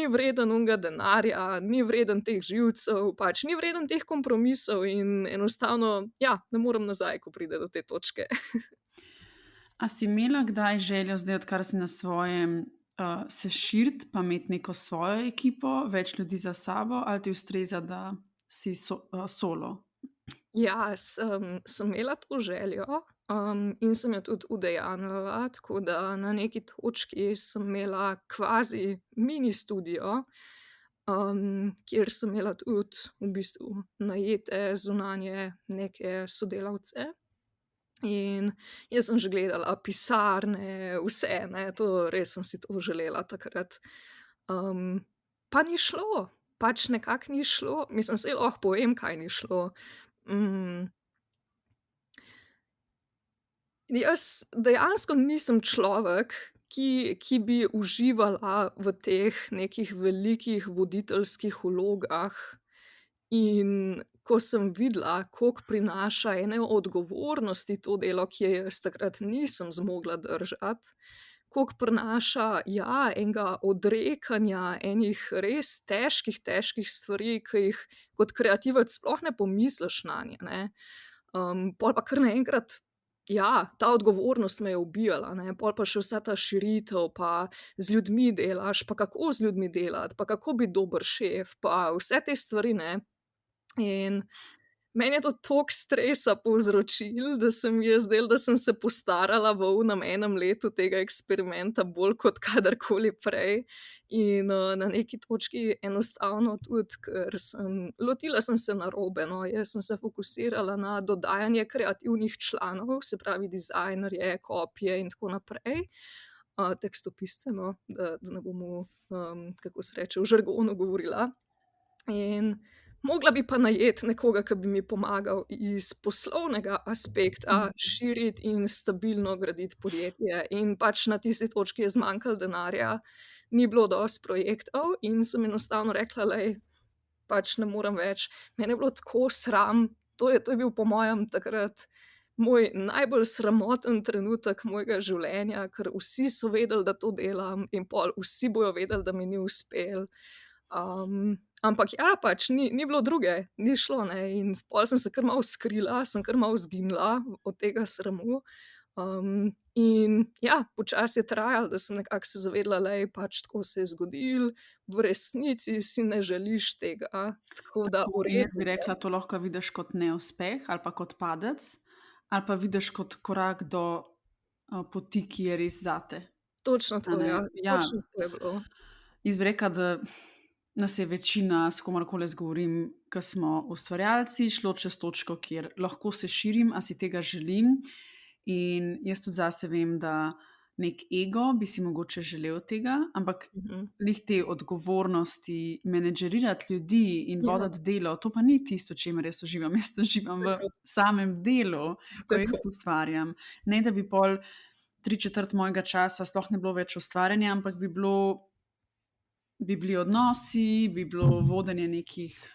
S2: vreden onega denarja, ni vreden teh živcev, pač ni vreden teh kompromisov." In enostavno, ja, ne morem nazaj, ko pride do te točke.
S1: A si imela kdaj željo, zdaj odkar si na svojem, se širiti pa imeti neko svojo ekipo, več ljudi za sabo, ali ti ustreza, da si solo?
S2: Ja, sem imela to željo, in sem jo tudi udejanjila, tako da na neki točki sem imela kvazi mini studio, kjer sem imela tudi v bistvu najete zunanje neke sodelavce. In jaz sem že gledala pisarne, vse, ne, to res sem si to želela takrat. Pa ni šlo, pač nekako ni šlo. Mislim, saj lahko povem, kaj ni šlo. Hm, Jaz dejansko nisem človek, ki bi uživala v teh nekih velikih voditeljskih vlogah, in ko sem videla, koliko prinaša ene odgovornosti to delo, ki je jaz takrat nisem zmogla držati, koliko prinaša, ja, enega odrekanja enih res težkih, težkih stvari, ki jih kot kreativec sploh ne pomisliš nanje, ne. Pol pa kar naenkrat, ja, ta odgovornost me je ubijala, ne, pol pa še vsa ta širitev, pa z ljudmi delaš, pa kako z ljudmi delati, pa kako biti dober šef, pa vse te stvari, ne. In meni je to toliko stresa povzročilo, da se mi je zdelo, da sem se postarala v onem enem letu tega eksperimenta bolj kot kadarkoli prej. In, na neki točki enostavno tudi, ker lotila sem se narobe, no, jaz sem se fokusirala na dodajanje kreativnih članov, se pravi dizajnerje, kopije in tako naprej, tekstopisce, no, da ne bom kako se reče, v žargonu govorila. In mogla bi pa najeti nekoga, ki bi mi pomagal iz poslovnega aspekta širiti in stabilno graditi podjetje. In pač na tisti točki je zmanjkalo denarja, ni bilo dosti projektov in sem enostavno rekla: "Glej, pač ne morem več." Mene je bilo tako sram, to je bil po mojem takrat moj najbolj sramoten trenutek mojega življenja, ker vsi so vedeli, da to delam, in pol vsi bojo vedeli, da mi ni uspelo. Ampak ja, pač ni bilo druge, ni šlo, ne, in pol sem se kar malo skrila, sem kar malo izginila od tega sramu. In ja, počasi je trajalo, da sem nekako se zavedela: "Glej, pač tako se je zgodilo, v resnici si ne želiš tega, tako da v
S1: In jaz
S2: redu
S1: bi
S2: je."
S1: rekla, to lahko vidiš kot neuspeh ali pa kot padec, ali pa vidiš kot korak do, poti, ki je res zate,
S2: Točno
S1: a
S2: to,
S1: ne?
S2: ja,
S1: Ja,
S2: točno to je bilo.
S1: jaz bi rekla, da nas je večina, s komerkoli jaz govorim, ke smo ustvarjalci, šlo čez točko, kjer lahko se širim, a si tega želim. In jaz tudi zase vem, da neki ego bi si mogoče želel tega, ampak
S2: Mhm.
S1: glih te odgovornosti, menedžerirati ljudi in
S2: Ja,
S1: voditi delo, to pa ni tisto, v čemer jaz uživam. Jaz uživam v
S2: tako,
S1: samem delu, ko
S2: tako.
S1: jaz ustvarjam. Ne da bi pol tri četrt mojega časa sploh ne bilo več ustvarjanja, ampak bi bili odnosi, bi bilo vodenje nekih,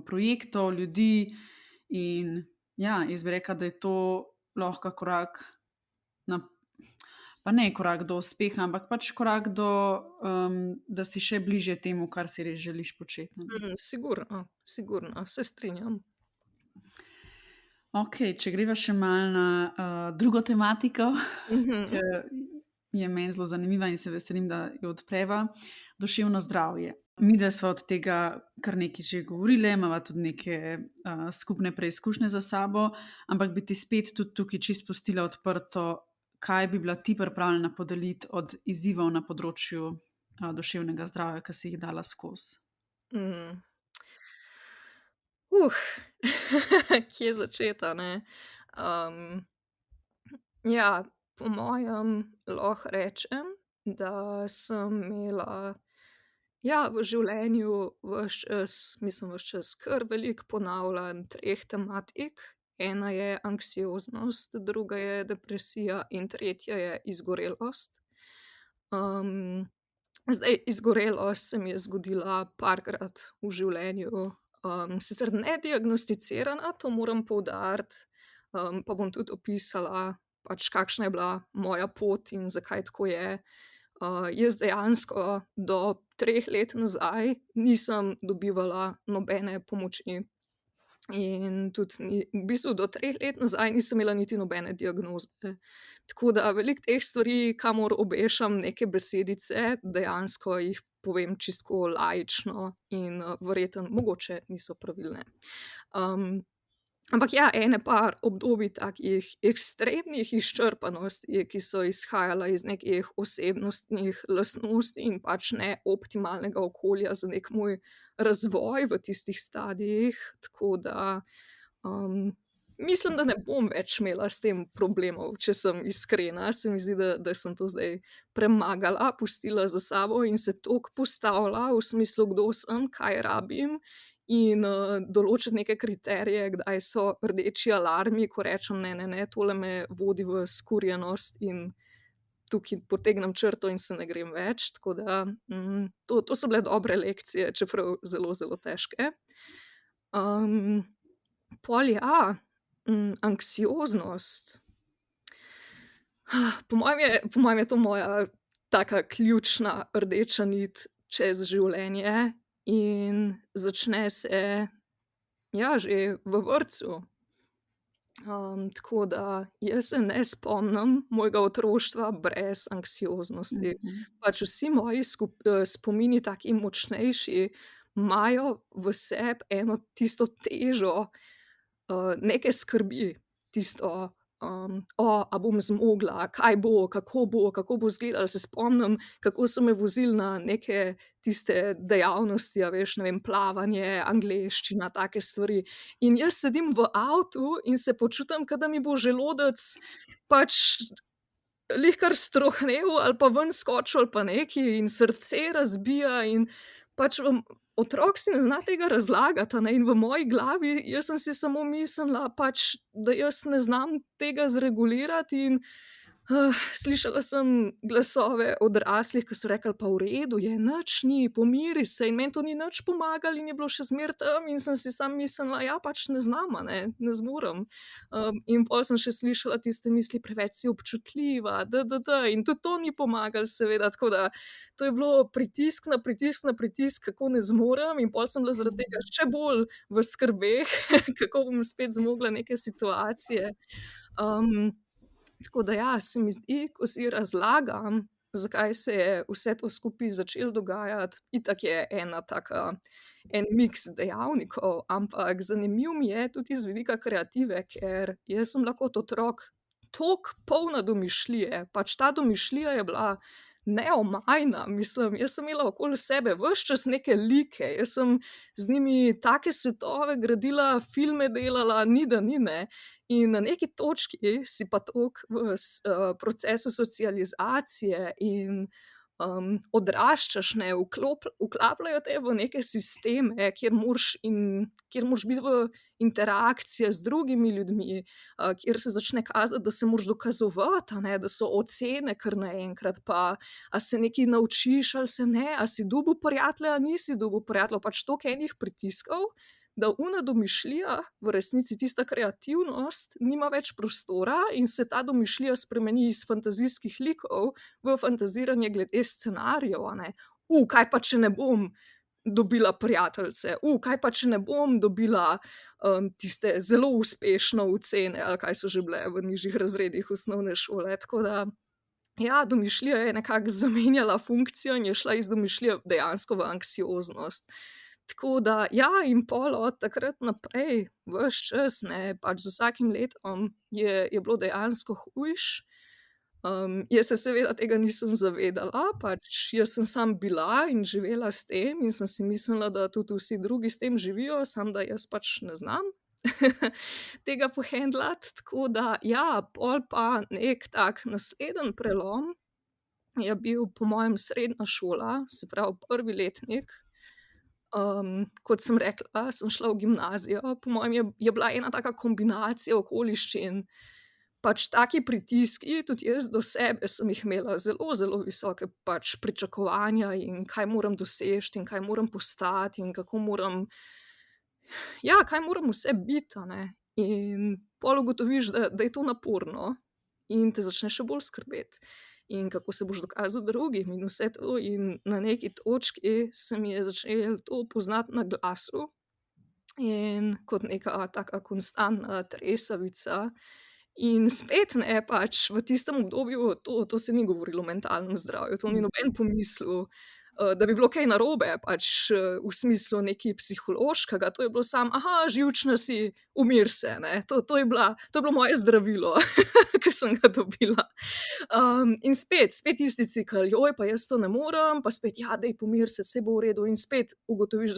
S1: projektov, ljudi in ja, jaz bi rekla, da je to lahko korak na pa ne korak do uspeha, ampak pač korak do, da si še bližje temu, kar si res želiš početi, a ne.
S2: Sigurno, sigurno, se strinjam.
S1: Okej, če greva še malo na, drugo tematiko,
S2: Mhm.
S1: ke je meni zelo zanimiva in se veselim, da jo odpreva, duševno zdravje. Midva sva od tega kar nekaj že govorili, imava tudi neke, skupne preizkušnje za sabo, ampak bi ti spet tudi tukaj čisto pustila odprto, kaj bi bila ti pripravljena podeliti od izzivov na področju, duševnega zdravja, ke si jih dala skozi.
S2: Mm. Kje začeti, a ne? Um, ja, po mojem lahko rečem, da sem imela, ja, v življenju ves čas, mislim ves čas, kar veliko ponavljanj 3 tematik Ena je anksioznost, druga je depresija in tretja je izgorelost. Um, Zdaj, izgorelost se mi je zgodila parkrat v življenju, sicer ne diagnosticirana, to moram poudariti, pa bom tudi opisala, pač kakšna je bila moja pot in zakaj tako je. Jaz dejansko do 3 let nazaj nisem dobivala nobene pomoči in tudi v bistvu do 3 let nazaj nisem imela niti nobene diagnoze. Tako da veliko teh stvari, kamor obešam neke besedice, dejansko jih povem čisto laično in, verjetno mogoče niso pravilne. Ampak ja, ene par obdobij takih ekstremnih izčrpanosti, ki so izhajala iz nekih osebnostnih lastnosti in pač neoptimalnega okolja za neki moj razvoj v tistih stadijih, tako da, mislim, da ne bom več imela s tem problemov, če sem iskrena. Se mi zdi, da sem to zdaj premagala, pustila za sabo in se toliko postavila v smislu, kdo sem, kaj rabim in, določiti neke kriterije, kdaj so rdeči alarmi, ko rečem: "Ne, ne, ne, tole me vodi v skurjenost in tukaj potegnem črto in se ne grem več." Tako da, to so bile dobre lekcije, čeprav zelo, zelo težke. Pol ja, anksioznost. Po mojem je to moja taka ključna rdeča nit čez življenje in začne se, ja, že v vrtcu. Tako da jaz se ne spomnim mojega otroštva brez anksioznosti.
S1: Mhm.
S2: Pač vsi moji spomini, taki močnejši, imajo v sebi eno tisto težo, neke skrbi, tisto, a bom zmogla, kaj bo, kako bo izgledalo. Se spomnim, kako so me vozili na neke tiste dejavnosti, a veš, ne vem, plavanje, angleščina, take stvari. In jaz sedim v avtu in se počutim, ke da mi bo želodec pač glihkar strohnel ali pa ven skočil ali pa nekaj in srce razbija in pač otrok si ne zna tega razlagati, a ne, in v moji glavi jaz sem si samo mislila pač, da jaz ne znam tega zregulirati in, slišala sem glasove odraslih, ki so rekli: "Pa v redu je, nič ni, pomiri se." In meni to ni nič pomagalo in je bilo še zmeraj tam in sem si samo mislila: "Ja, pač ne znam, a ne, ne zmorem." In pol sem še slišala tiste misli: "Preveč si občutljiva, in tudi to ni pomagalo seveda, tako da to je bilo pritisk na pritisk na pritisk, kako ne zmorem in pol sem bila zaradi tega še bolj v skrbeh, kako bom spet zmogla neke situacije. Tako da ja, se mi zdi, ko si razlagam, zakaj se je vse to skupaj začelo dogajati, itak je ena taka en miks dejavnikov, ampak zanimivo mi je tudi iz vidika kreative, ker jaz sem bila kot otrok toliko polna domišljije, pač ta domišljija je bila neomajna, mislim, jaz sem imela okoli sebe ves čas neke like, jaz sem z njimi take svetove gradila, filme delala, ni da ni, ne. In na neki točki si pa toliko v procesu socializacije in, odraščaš, ne, vklapljajo te v neke sisteme, kjer moraš biti v interakcijah z drugimi ljudmi, kjer se začne kazati, da se moraš dokazovati, a ne, da so ocene kar naenkrat, pa a se nekaj naučiš ali se ne, a si dobil prijatelja ali nisi dobil prijateljev, pač toliko enih pritiskov, da ona domišljija, v resnici tista kreativnost, nima več prostora in se ta domišljija spremeni iz fantazijskih likov v fantaziranje glede scenarijev, a ne. Kaj pa, če ne bom dobila prijateljice? Kaj pa, če ne bom dobila, tiste zelo uspešne ocene, ali kaj so že bile v nižjih razredih osnovne šole, tako da ja, domišljija je nekako zamenjala funkcijo in je šla iz domišljije dejansko v anksioznost. Tako da ja, in pol od takrat naprej ves čas, ne, pač z vsakim letom je bilo dejansko hujše. Jaz se seveda tega nisem zavedala, pač jaz sem samo bila in živela s tem in sem si mislila, da tudi vsi drugi s tem živijo, samo da jaz pač ne znam tega pohendlati, tako da ja, pol pa neki tak naslednji prelom je bil po mojem srednja šola, se pravi prvi letnik. Kot sem rekla, sem šla v gimnazijo, po mojem je bila ena taka kombinacija okoliščin, pač taki pritiski, tudi jaz do sebe sem jih imela zelo, zelo visoke pač pričakovanja in kaj moram doseči in kaj moram postati in kako moram, ja, kaj moram vse biti, a ne. In pol ugotoviš, da je to naporno in te začne še bolj skrbeti. In kako se boš dokazal drugim in vse to, in na neki točki se mi je začelo to poznati na glasu in kot neka taka konstantna tresavica. In spet ne, pač v tistem obdobju to se ni govorilo o mentalnem zdravju, to ni noben pomislil, da bi bilo kaj narobe, pač, v smislu nekaj psihološkega, to je bilo samo: "Aha, živčna si, umiri se," ne. To je bilo moje zdravilo, ke sem ga dobila. In spet isti cikel: "Joj, pa jaz to ne morem," pa spet: "Ja, daj pomiri se, saj bo v redu," in spet ugotoviš,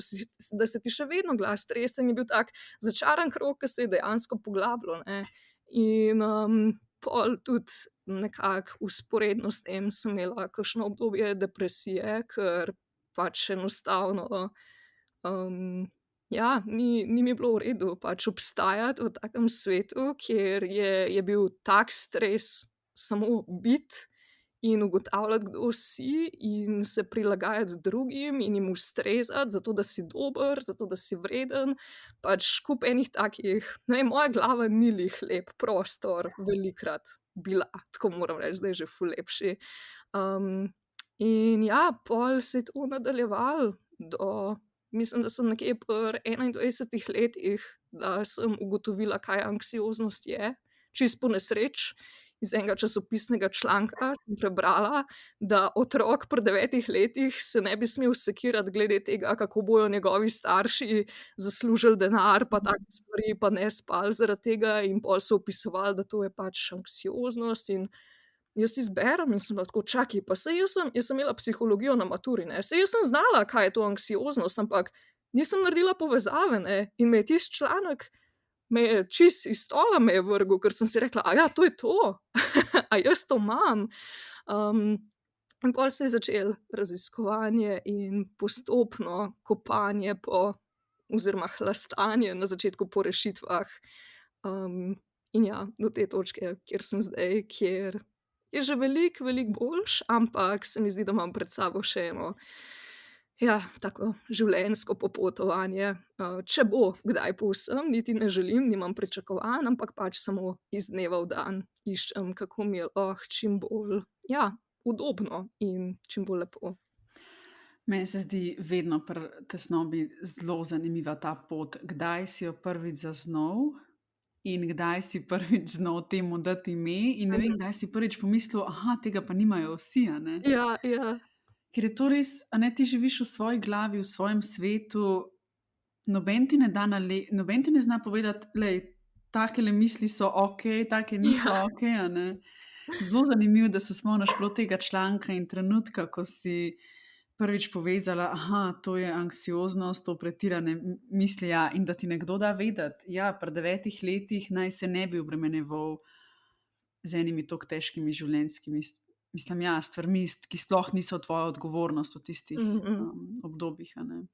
S2: da se ti še vedno glas trese in je bil tak začaran krog, ke se je dejansko poglabljal, ne. In, pol tudi nekako vzporedno s tem sem imela kakšno obdobje depresije, ker pač enostavno, ja, ni mi bilo v redu pač obstajati v takem svetu, kjer je bil tak stres samo biti in ugotavljati, kdo si, in se prilagajati drugim in jim ustrezati, zato da si dober, zato da si vreden. Pač kup enih takih, ne vem, moja glava ni glih lep prostor velikokrat bila, tako moram reči, zdaj je že ful lepši. In ja, pol se je to nadaljevalo do, mislim, da sem nekje pri 21 letih, da sem ugotovila, kaj anksioznost je, čisto po nesreči. Iz enega časopisnega članka sem prebrala, da otrok pri 9 letih se ne bi smel sekirati glede tega, kako bojo njegovi starši zaslužili denar pa take stvari, pa ne spali zaradi tega, in pol so opisovali, da to je pač anksioznost. In jaz izberem in sem bila tako: "Čakaj, pa saj jaz sem imela psihologijo na maturi, ne, saj jaz sem znala, kaj je to anksioznost, ampak nisem naredila povezave, ne." In me je tisti članek, me je čisto iz stola me je vrgel, ker sem si rekla: to je to? A jaz to imam?" In pol se je začelo raziskovanje in postopno kopanje po, oziroma hlastanje na začetku po rešitvah. In ja, do te točke, kjer sem zdaj, kjer je že veliko, veliko boljše, ampak se mi zdi, da imam pred sabo še eno, ja, tako življenjsko popotovanje. Če bo kdaj povsem, niti ne želim, nimam pričakovanj, ampak pač samo iz dneva v dan iščem, kako mi je lahko čim bolj, ja, udobno in čim bolj lepo.
S1: Meni se zdi vedno pri tesnobi zelo zanimiva ta pot, kdaj si jo prvič zaznal in kdaj si prvič znal temu dati ime, in ne vem, kdaj si prvič pomislil: "Aha, tega pa nimajo vsi," a ne.
S2: Ja, ja.
S1: Ker je to res, a ne, ti živiš v svoji glavi, v svojem svetu, noben ti ne da noben ti ne zna povedati: "Glej, takele misli so okej, take niso
S2: Ja.
S1: okej," a ne. Zelo zanimivo, da se spomniš prav tega članka in trenutka, ko si prvič povezala: "Aha, to je anksioznost, to pretirane misli," ja, in da ti nekdo da vedeti: "Ja, pri 9 letih naj se ne bi obremenjeval z enimi tako težkimi življenjskimi mislim, ja, stvarmi, ki sploh niso tvoja odgovornost v tistih, obdobjih," a ne.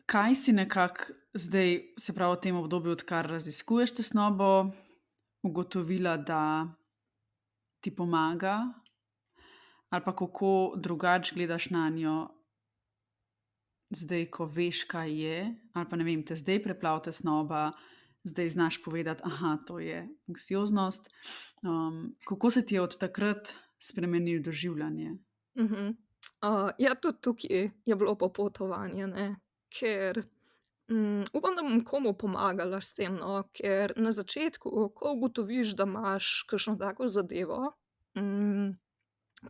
S1: Kaj si nekako zdaj, se pravi v tem obdobju, odkar raziskuješ tesnobo, ugotovila, da ti pomaga, ali pa kako drugače gledaš nanjo zdaj, ko veš, kaj je, ali pa ne vem, te zdaj preplavlja tesnoba, zdaj znaš povedati: "Aha, to je anksioznost." Kako se ti je od takrat spremenilo doživljanje?
S2: Ja, tudi tukaj je bilo popotovanje, ne, ker, upam, da bom komu pomagala s tem, no, ker na začetku, ko ugotoviš, da imaš kakšno tako zadevo,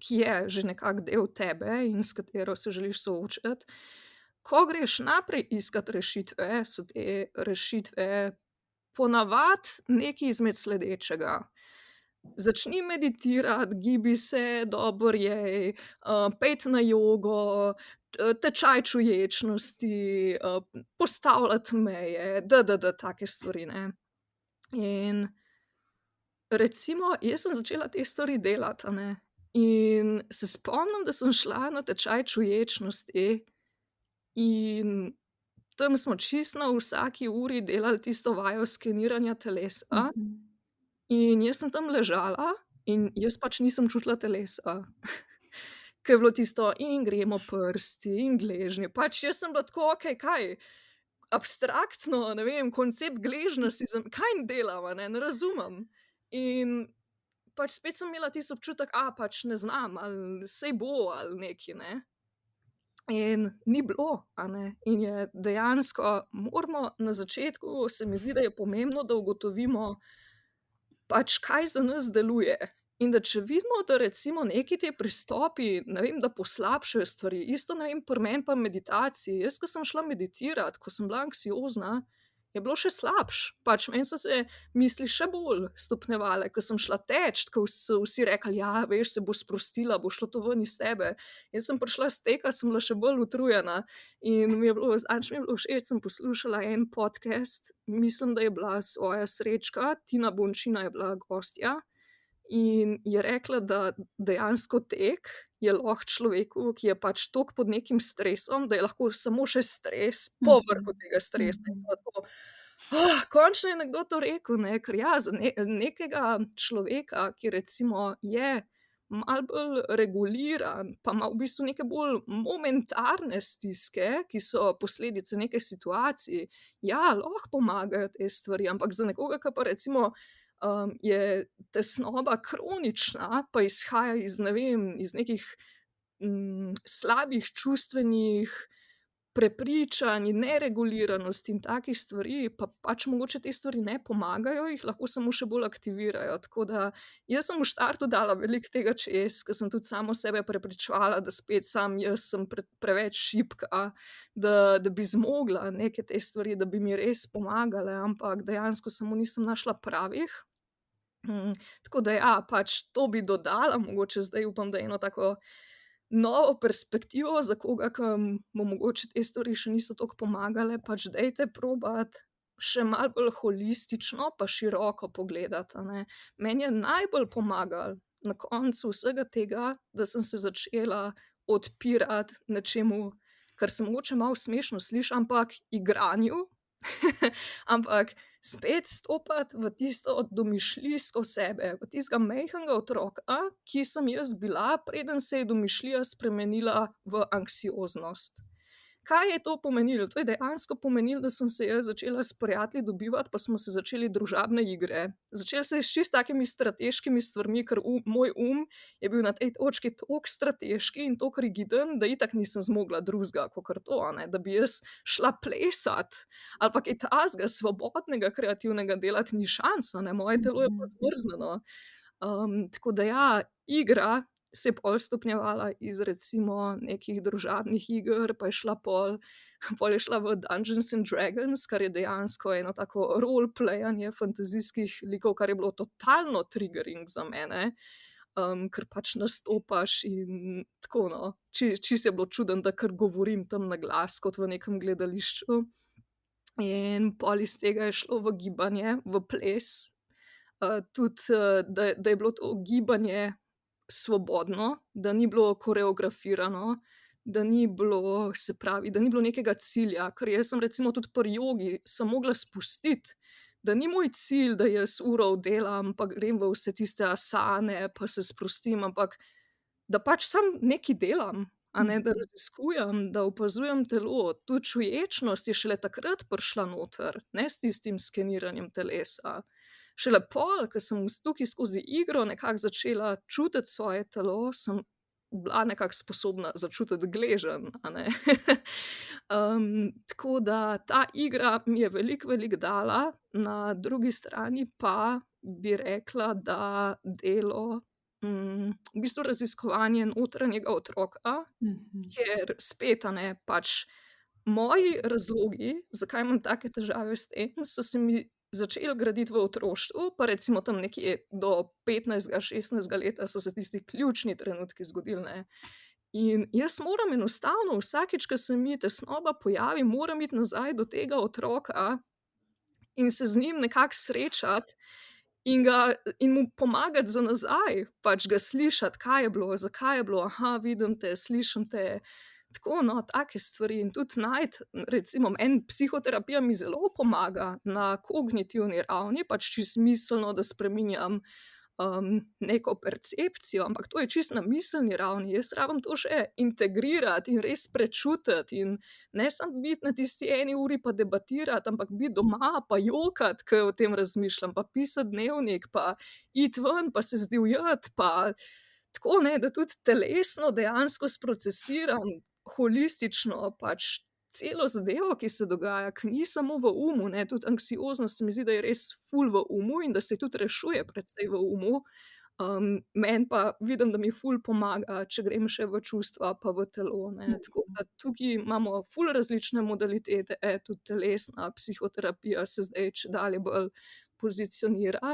S2: ki je že nekako del tebe in s katero se želiš soočiti, ko greš naprej iskat rešitve, so te rešitve po navadi nekaj izmed sledečega: začni meditirati, gibi se, dobro jej, pojdi na jogo, tečaj čuječnosti, postavljati meje, take stvari, ne. In recimo jaz sem začela te stvari delati, a ne, in se spomnim, da sem šla na tečaj čuječnosti in tam smo čisto na vsaki uri delali tisto vajo skeniranja telesa
S1: Mhm.
S2: in jaz sem tam ležala in jaz pač nisem čutila telesa. Ke je bilo tisto in gremo prsti in gležnji. Pač jaz sem bila tako: "Okej, kaj? Abstraktno, ne vem, koncept gležnja si kaj delam, a ne? Ne razumem." In pač spet sem imela tisti občutek, pač ne znam ali saj bo ali nekaj, ne. In ni bilo, a ne. In je dejansko moramo na začetku, se mi zdi, da je pomembno, da ugotovimo, pač kaj za nas deluje. In da če vidimo, da recimo neki ti pristopi, ne vem, da poslabšajo stvari, isto, ne vem, pri meni pa meditaciji. Jaz, ko sem šla meditirat, ko sem bila anksiozna, je bilo še slabše. Pač meni so se misli še bolj stopnjevale, ko sem šla teč, ko so vsi rekli: "Ja, veš, se boš sprostila, bo šlo to ven iz tebe." Jaz sem prišla s teka, sem bila še bolj utrujena in mi je bilo zadnjič mi je bilo všeč, sem poslušala en podcast, mislim, da je bila Svoja Srečka, Tina Bončina je bila gostja. In je rekla, da dejansko tek je lahko človeku, ki je pač toliko pod nekim stresom, da je lahko samo še stres povrhu
S1: Mhm.
S2: tega stresa. In
S1: Mhm.
S2: sva tako, končno je nekdo to rekel, ne, ker ja, za nekega človeka, ki recimo je malo bolj reguliran, pa ima v bistvu neke bolj momentarne stiske, ki so posledice neke situacije, ja, lahko pomagajo te stvari, ampak za nekoga, ki pa recimo, je tesnoba kronična, pa izhaja iz, ne vem, iz nekih, slabih čustvenih prepričanj in nereguliranosti in takih stvari, pa pač mogoče te stvari ne pomagajo, jih lahko samo še bolj aktivirajo. Tako da jaz sem v štartu dala veliko tega čez, ker sem tudi samo sebe prepričevala, da spet samo jaz sem preveč šibka, da bi zmogla neke te stvari, da bi mi res pomagale, ampak dejansko samo nisem našla pravih. Tako da ja, pač to bi dodala, mogoče zdaj upam, da eno tako novo perspektivo za koga, ki mu mogoče te stvari še niso toliko pomagale, pač dajte probati še malo bolj holistično pa široko pogledati, a ne. Meni je najbolj pomagalo na koncu vsega tega, da sem se začela odpirati nečemu, kar se mogoče malo smešno sliši, ampak igranju. Ampak spet stopati v tisto domišljijsko sebe, v tistega majhnega otroka, ki sem jaz bila, preden se je domišljija spremenila v anksioznost. Kaj je to pomenilo? To je dejansko pomenilo, da sem se jaz začela s prijatelji dobivati, pa smo se začeli družabne igre. Začelo se je s čisto takimi strateškimi stvarmi, ker moj je bil na tej točki toliko strateški in toliko rigiden, da itak nisem zmogla drugega kakor to, a ne, da bi jaz šla plesat ali pa kaj takega svobodnega, kreativnega delati, ni šans, a ne, moje telo je bilo
S1: Mhm.
S2: zmrznjeno. Tako da ja, igra se je pol stopnjevala iz recimo nekih družabnih iger, pa je šla pol je šla v Dungeons and Dragons, kar je dejansko eno tako roleplayanje fantazijskih likov, kar je bilo totalno triggering za mene, ker pač nastopaš in tako, no. Čisto je bilo čudno, da kar govorim tam na glas kot v nekem gledališču. In pol iz tega je šlo v gibanje, v ples, tudi, da je bilo to gibanje svobodno, da ni bilo koreografirano, da ni bilo, se pravi, da ni bilo nekega cilja, ker jaz sem recimo tudi pri jogi se mogla spustiti, da ni moj cilj, da jaz uro oddelam, pa grem v vse tiste asane, pa se sprostim, ampak da pač samo nekaj delam, a ne, da
S1: Mhm.
S2: raziskujem, da opazujem telo. Tudi čuječnost je šele takrat prišla noter, ne s tistim skeniranjem telesa. Šele pol, ko sem tukaj skozi igro nekako začela čutiti svoje telo, sem bila nekako sposobna začutiti gleženj, a ne. Tako da ta igra mi je veliko, veliko dala, na drugi strani pa bi rekla, da delo, v bistvu raziskovanje notranjega otroka,
S1: Mhm.
S2: ker spet, a ne, pač moji razlogi, zakaj imam take težave s tem, so se mi začeli graditi v otroštvu, pa recimo tam nekje do 15., 16. leta so se tisti ključni trenutki zgodili, ne. In jaz moram enostavno vsakič, ko se mi tesnoba pojavi, moram iti nazaj do tega otroka in se z njim nekako srečati in mu pomagati za nazaj, pač ga slišati, kaj je bilo, zakaj je bilo, aha, vidim te, slišim te. Tako, no, take stvari in tudi najti, recimo meni psihoterapija mi zelo pomaga na kognitivni ravni, pač čisto miselno, da spreminjam, neko percepcijo, ampak to je čisto na miselni ravni. Jaz rabim to še integrirati in res prečutiti in ne samo biti na tisti eni uri pa debatirati, ampak biti doma pa jokati, ke o tem razmišljam, pa pisati dnevnik, pa iti ven, pa se zdivjati, pa tako, ne, da tudi telesno dejansko sprocesiram holistično pač celo zadevo, ki se dogaja, ke ni samo v ne, tudi anksioznost se mi zdi, da je res ful v in da se tudi rešuje precej v meni pa vidim, da mi ful pomaga, če grem še v čustva pa v telo, ne, tako da tukaj imamo ful različne modalitete, tudi telesna psihoterapija se zdaj čedalje bolj pozicionira.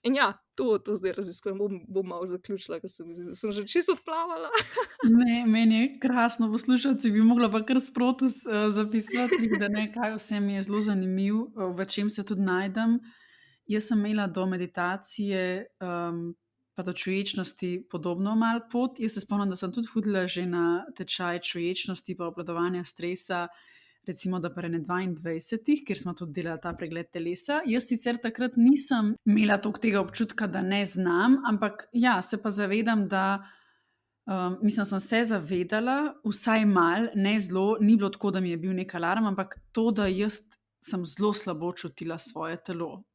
S2: In ja, to zdaj raziskujem, bom malo zaključila, ker se mi zdi, da sem že čisto odplavala.
S1: Ne, meni je krasno poslušati, bi mogla pa kar sproti zapisati, da ne, kaj vse mi je zelo zanimivo, v čem se tudi najdem. Jaz sem imela do meditacije, pa do čuječnosti podobno malo pot. Jaz se spomnim, da sem tudi hodila že na tečaj čuječnosti pa obvladovanja stresa, recimo da pri 22, kjer smo tudi delali ta pregled telesa. Jaz sicer takrat nisem imela toliko tega občutka, da ne znam, ampak ja, se pa zavedam, da mislim, sem se zavedala, vsaj malo, ne zelo, ni bilo tako, da mi je bil nek alarm, ampak to, da jaz sem zelo slabo čutila svoje telo.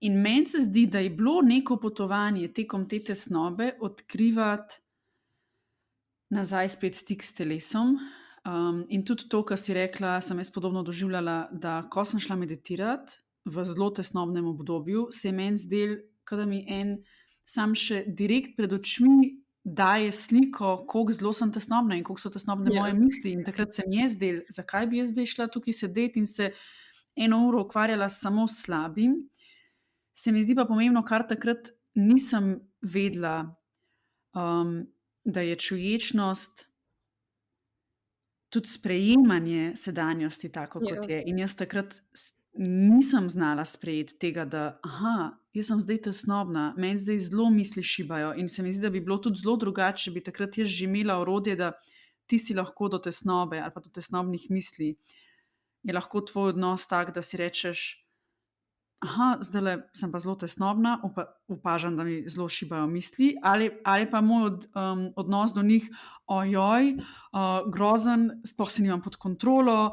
S1: In meni se zdi, da je bilo neko potovanje tekom te tesnobe odkrivati nazaj spet stik s telesom. In tudi to, kar si rekla, sem jaz podobno doživljala, da ko sem šla meditirati v zelo tesnobnem obdobju, se je meni zdelo, da mi en sam še direkt pred očmi daje sliko, koliko zelo sem tesnobna in koliko so tesnobne moje misli. In takrat se mi je zdelo, zakaj bi jaz zdaj šla tukaj sedeti in se 1 uro ukvarjala samo s slabim. Se mi zdi pa pomembno, kar takrat nisem vedela, da je čuječnost tudi sprejemanje sedanjosti tako, kot je. In jaz takrat nisem znala sprejeti tega, da jaz sem zdaj tesnobna, meni zdaj zelo misli šibajo in se mi zdi, da bi bilo tudi zelo drugače, če bi takrat jaz že imela orodje, da ti si lahko do tesnobe ali pa do tesnobnih misli, je lahko tvoj odnos tak, da si rečeš, zdajle sem pa zelo tesnobna, opažam, da mi zelo šibajo misli, ali pa moj odnos do njih, ojoj, grozen, sploh se nimam pod kontrolo,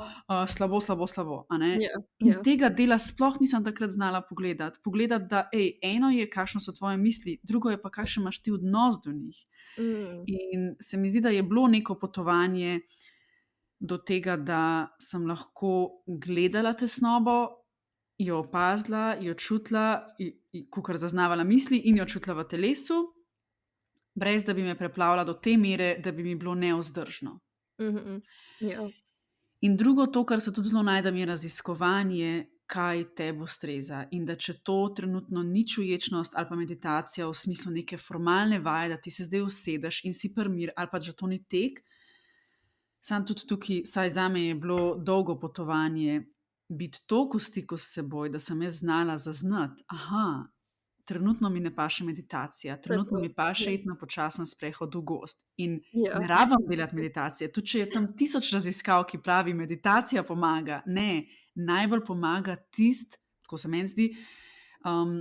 S1: slabo, slabo, slabo, a ne? In tega dela sploh nisem takrat znala pogledati, da eno je, kakšne so tvoje misli, drugo je pa, kakšen imaš ti odnos do njih. In se mi zdi, da je bilo neko potovanje do tega, da sem lahko gledala tesnobo, jo opazila, jo čutila, kakor zaznavala misli in jo čutila v telesu, brez da bi me preplavila do te mere, da bi mi bilo nevzdržno. In drugo, to, kar se tudi zelo najdem, je raziskovanje, kaj tebe ustreza. In da če to trenutno ni čuječnost ali pa meditacija v smislu neke formalne vaje, da ti se zdaj usedeš in si primir, ali pa že to ni tek, sam tudi tukaj, saj zame je bilo dolgo potovanje, biti toliko v stiku s seboj, da sem jaz znala zaznati, trenutno mi ne paše meditacija, trenutno mi paše iti na počasen sprehod v gozd. In ne rabim delati meditacije, tudi če je tam 1000 raziskav, ki pravi, meditacija pomaga. Ne, najbolj pomaga tisto, tako se meni zdi,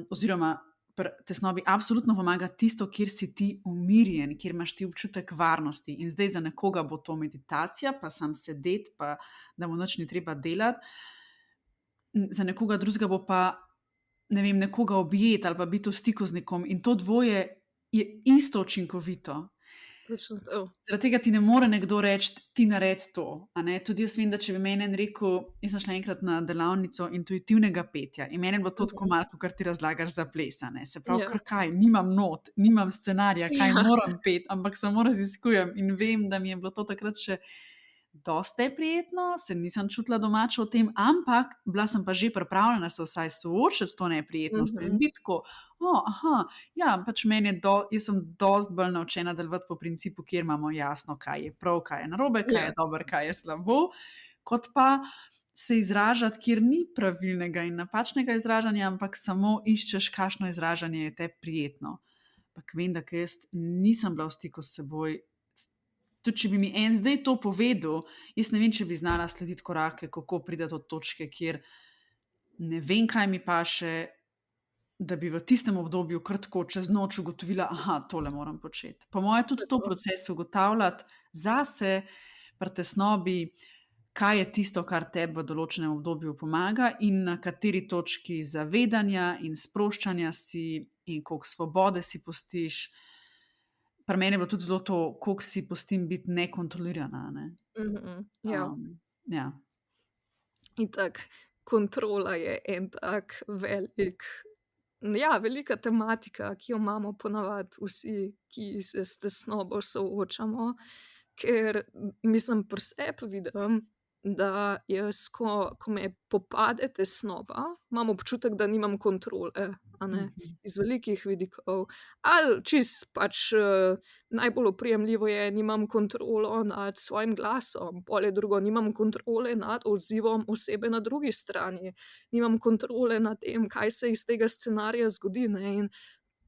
S1: oziroma pri tesnobi absolutno pomaga tisto, kjer si ti umirjen, kjer imaš ti občutek varnosti. In zdaj za nekoga bo to meditacija, pa sam sedeti, pa da mu nič ni treba delati. Za nekoga drugega bo pa, ne vem, nekoga objeti ali pa biti v stiku z nekom in to dvoje je isto učinkovito. Zaradi tega ti ne more nekdo reči, ti naredi to. Tudi jaz vem, da če bi meni rekel, jaz sem šla enkrat na delavnico intuitivnega petja in meni bo to tako malo, kar ti razlagaš za ples. Se pravi, kar kaj, nimam not, nimam scenarija, kaj moram peti, ampak samo raziskujem in vem, da mi je bilo to takrat še dosti neprijetno, se nisem čutila domače v tem, ampak bila sem pa že pripravljena se vsaj soočiti s to neprijetnostjo in biti tako, pač meni je jaz sem dosti bolj naučena delovati po principu, kjer imamo jasno, kaj je prav, kaj je narobe, kaj je dobro, kaj je slabo, kot pa se izražati, kjer ni pravilnega in napačnega izražanja, ampak samo iščeš, kakšno izražanje je te prijetno. Ampak vem, da jaz nisem bila v stiku s seboj, tudi če bi mi en zdaj to povedal, jaz ne vem, če bi znala slediti korake, kako priti do točke, kjer ne vem, kaj mi paše, da bi v tistem obdobju kar tako čez noč ugotovila, aha, tole moram početi. Po mojem, tudi to
S2: Tako.
S1: proces ugotavljati zase, pri tesnobi, kaj je tisto, kar tebi v določenem obdobju pomaga in na kateri točki zavedanja in sproščanja si in koliko svobode si pustiš. Pri meni je bilo tudi zelo to, koliko si pustim biti nekontrolirana. Ne?
S2: Ja.
S1: Ja.
S2: Itak, kontrola je en tak velik ja, velika tematika, ki jo imamo ponavadi vsi, ki se s tesnobo soočamo, ker mislim pri sebi vidim, da jaz, ko me popade tesnoba, imam občutek, da nimam kontrole, a ne,
S1: Mhm.
S2: iz velikih vidikov. Ali čisto pač, najbolj oprijemljivo je, nimam kontrolo nad svojim glasom, pol je drugo, nimam kontrole nad odzivom osebe na drugi strani, nimam kontrole nad tem, kaj se iz tega scenarija zgodi, ne, in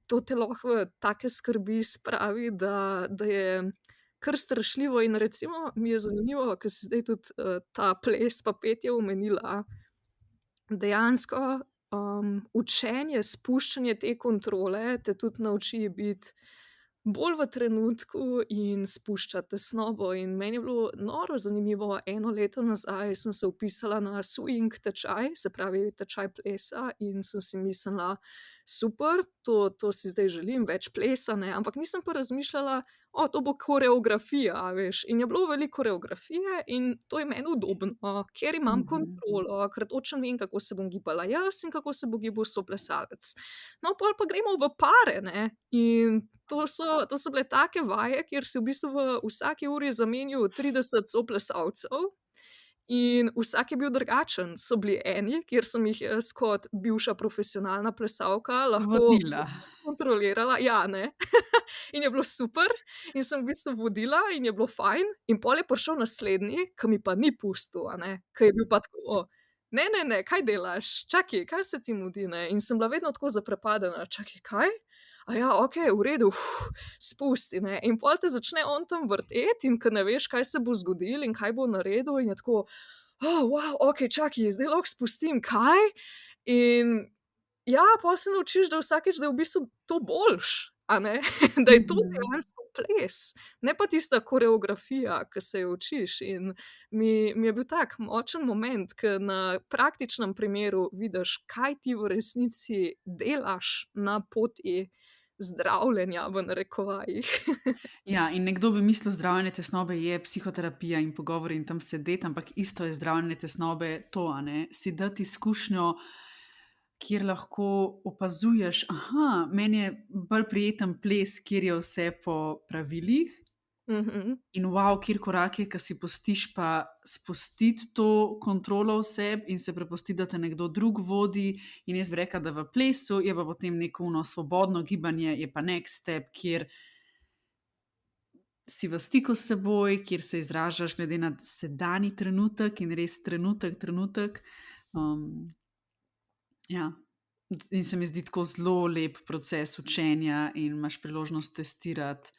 S2: to te lahko v take skrbi spravi, da je kar strašljivo. In recimo mi je zanimivo, ke si zdaj tudi, ta ples pa petje omenila, dejansko, učenje, spuščanje te kontrole te tudi nauči biti bolj v trenutku in spuščati tesnobo. In meni je bilo noro zanimivo, 1 leto nazaj sem se vpisala na swing tečaj, se pravi tečaj plesa, in sem si mislila: "Super, to si zdaj želim, več plesa, ne." Ampak nisem pa razmišljala: "O, to bo koreografija," a veš. In je bilo veliko koreografije in to je meni udobno, ker imam
S1: Mhm.
S2: kontrolo, ker točno vem, kako se bom gibala jaz in kako se bo gibal soplesalec. No, pol pa gremo v pare, ne, in to so bile take vaje, kjer si v bistvu v vsaki uri zamenjal 30 soplesalcev in vsak je bil drugačen. So bili eni, kjer sem jih jaz kot bivša profesionalna plesalka lahko
S1: Vodila.
S2: kontrolirala, ja, ne, in je bilo super in sem v bistvu vodila in je bilo fajn, in pol je prišel naslednji, ke mi pa ni pustil, a ne, ke je bil pa tako: "Ne, ne, ne, kaj delaš? Čakaj, kaj se ti mudi, ne?" In sem bila vedno tako zaprepadena: "Čakaj, kaj? Aja, okej, v redu, spusti, ne." In pol te začne on tam vrteti, in ke ne veš, kaj se bo zgodilo in kaj bo naredil, in je tako: okej, čakaj, zdaj lahko spustim, kaj?" In ja, pol se naučiš, da vsakič, da je v bistvu to boljše, a ne, da je to
S1: Mhm.
S2: dejansko ples, ne pa tista koreografija, ke se jo učiš. In mi je bil tak močen moment, ke na praktičnem primeru vidiš, kaj ti v resnici delaš na poti zdravljenja, v narekovajih.
S1: Ja, in nekdo bi mislil, zdravljenje tesnobe je psihoterapija in pogovori in tam sedeti, ampak isto je zdravljenje tesnobe to, a ne, si dati izkušnjo, kjer lahko opazuješ, aha, meni je bolj prijeten ples, kjer je vse po pravilih.
S2: Mhm.
S1: In wow, kjer korak je, ke si pustiš pa spustiti to kontrolo v sebi in se prepustiti, da te nekdo drug vodi. In jaz bi rekla, da v plesu je pa potem neko ono svobodno gibanje, je pa next step, kjer si v stiku s seboj, kjer se izražaš glede na sedanji trenutek in res trenutek. Ja. In se mi zdi tako zelo lep proces učenja in imaš priložnost testirati,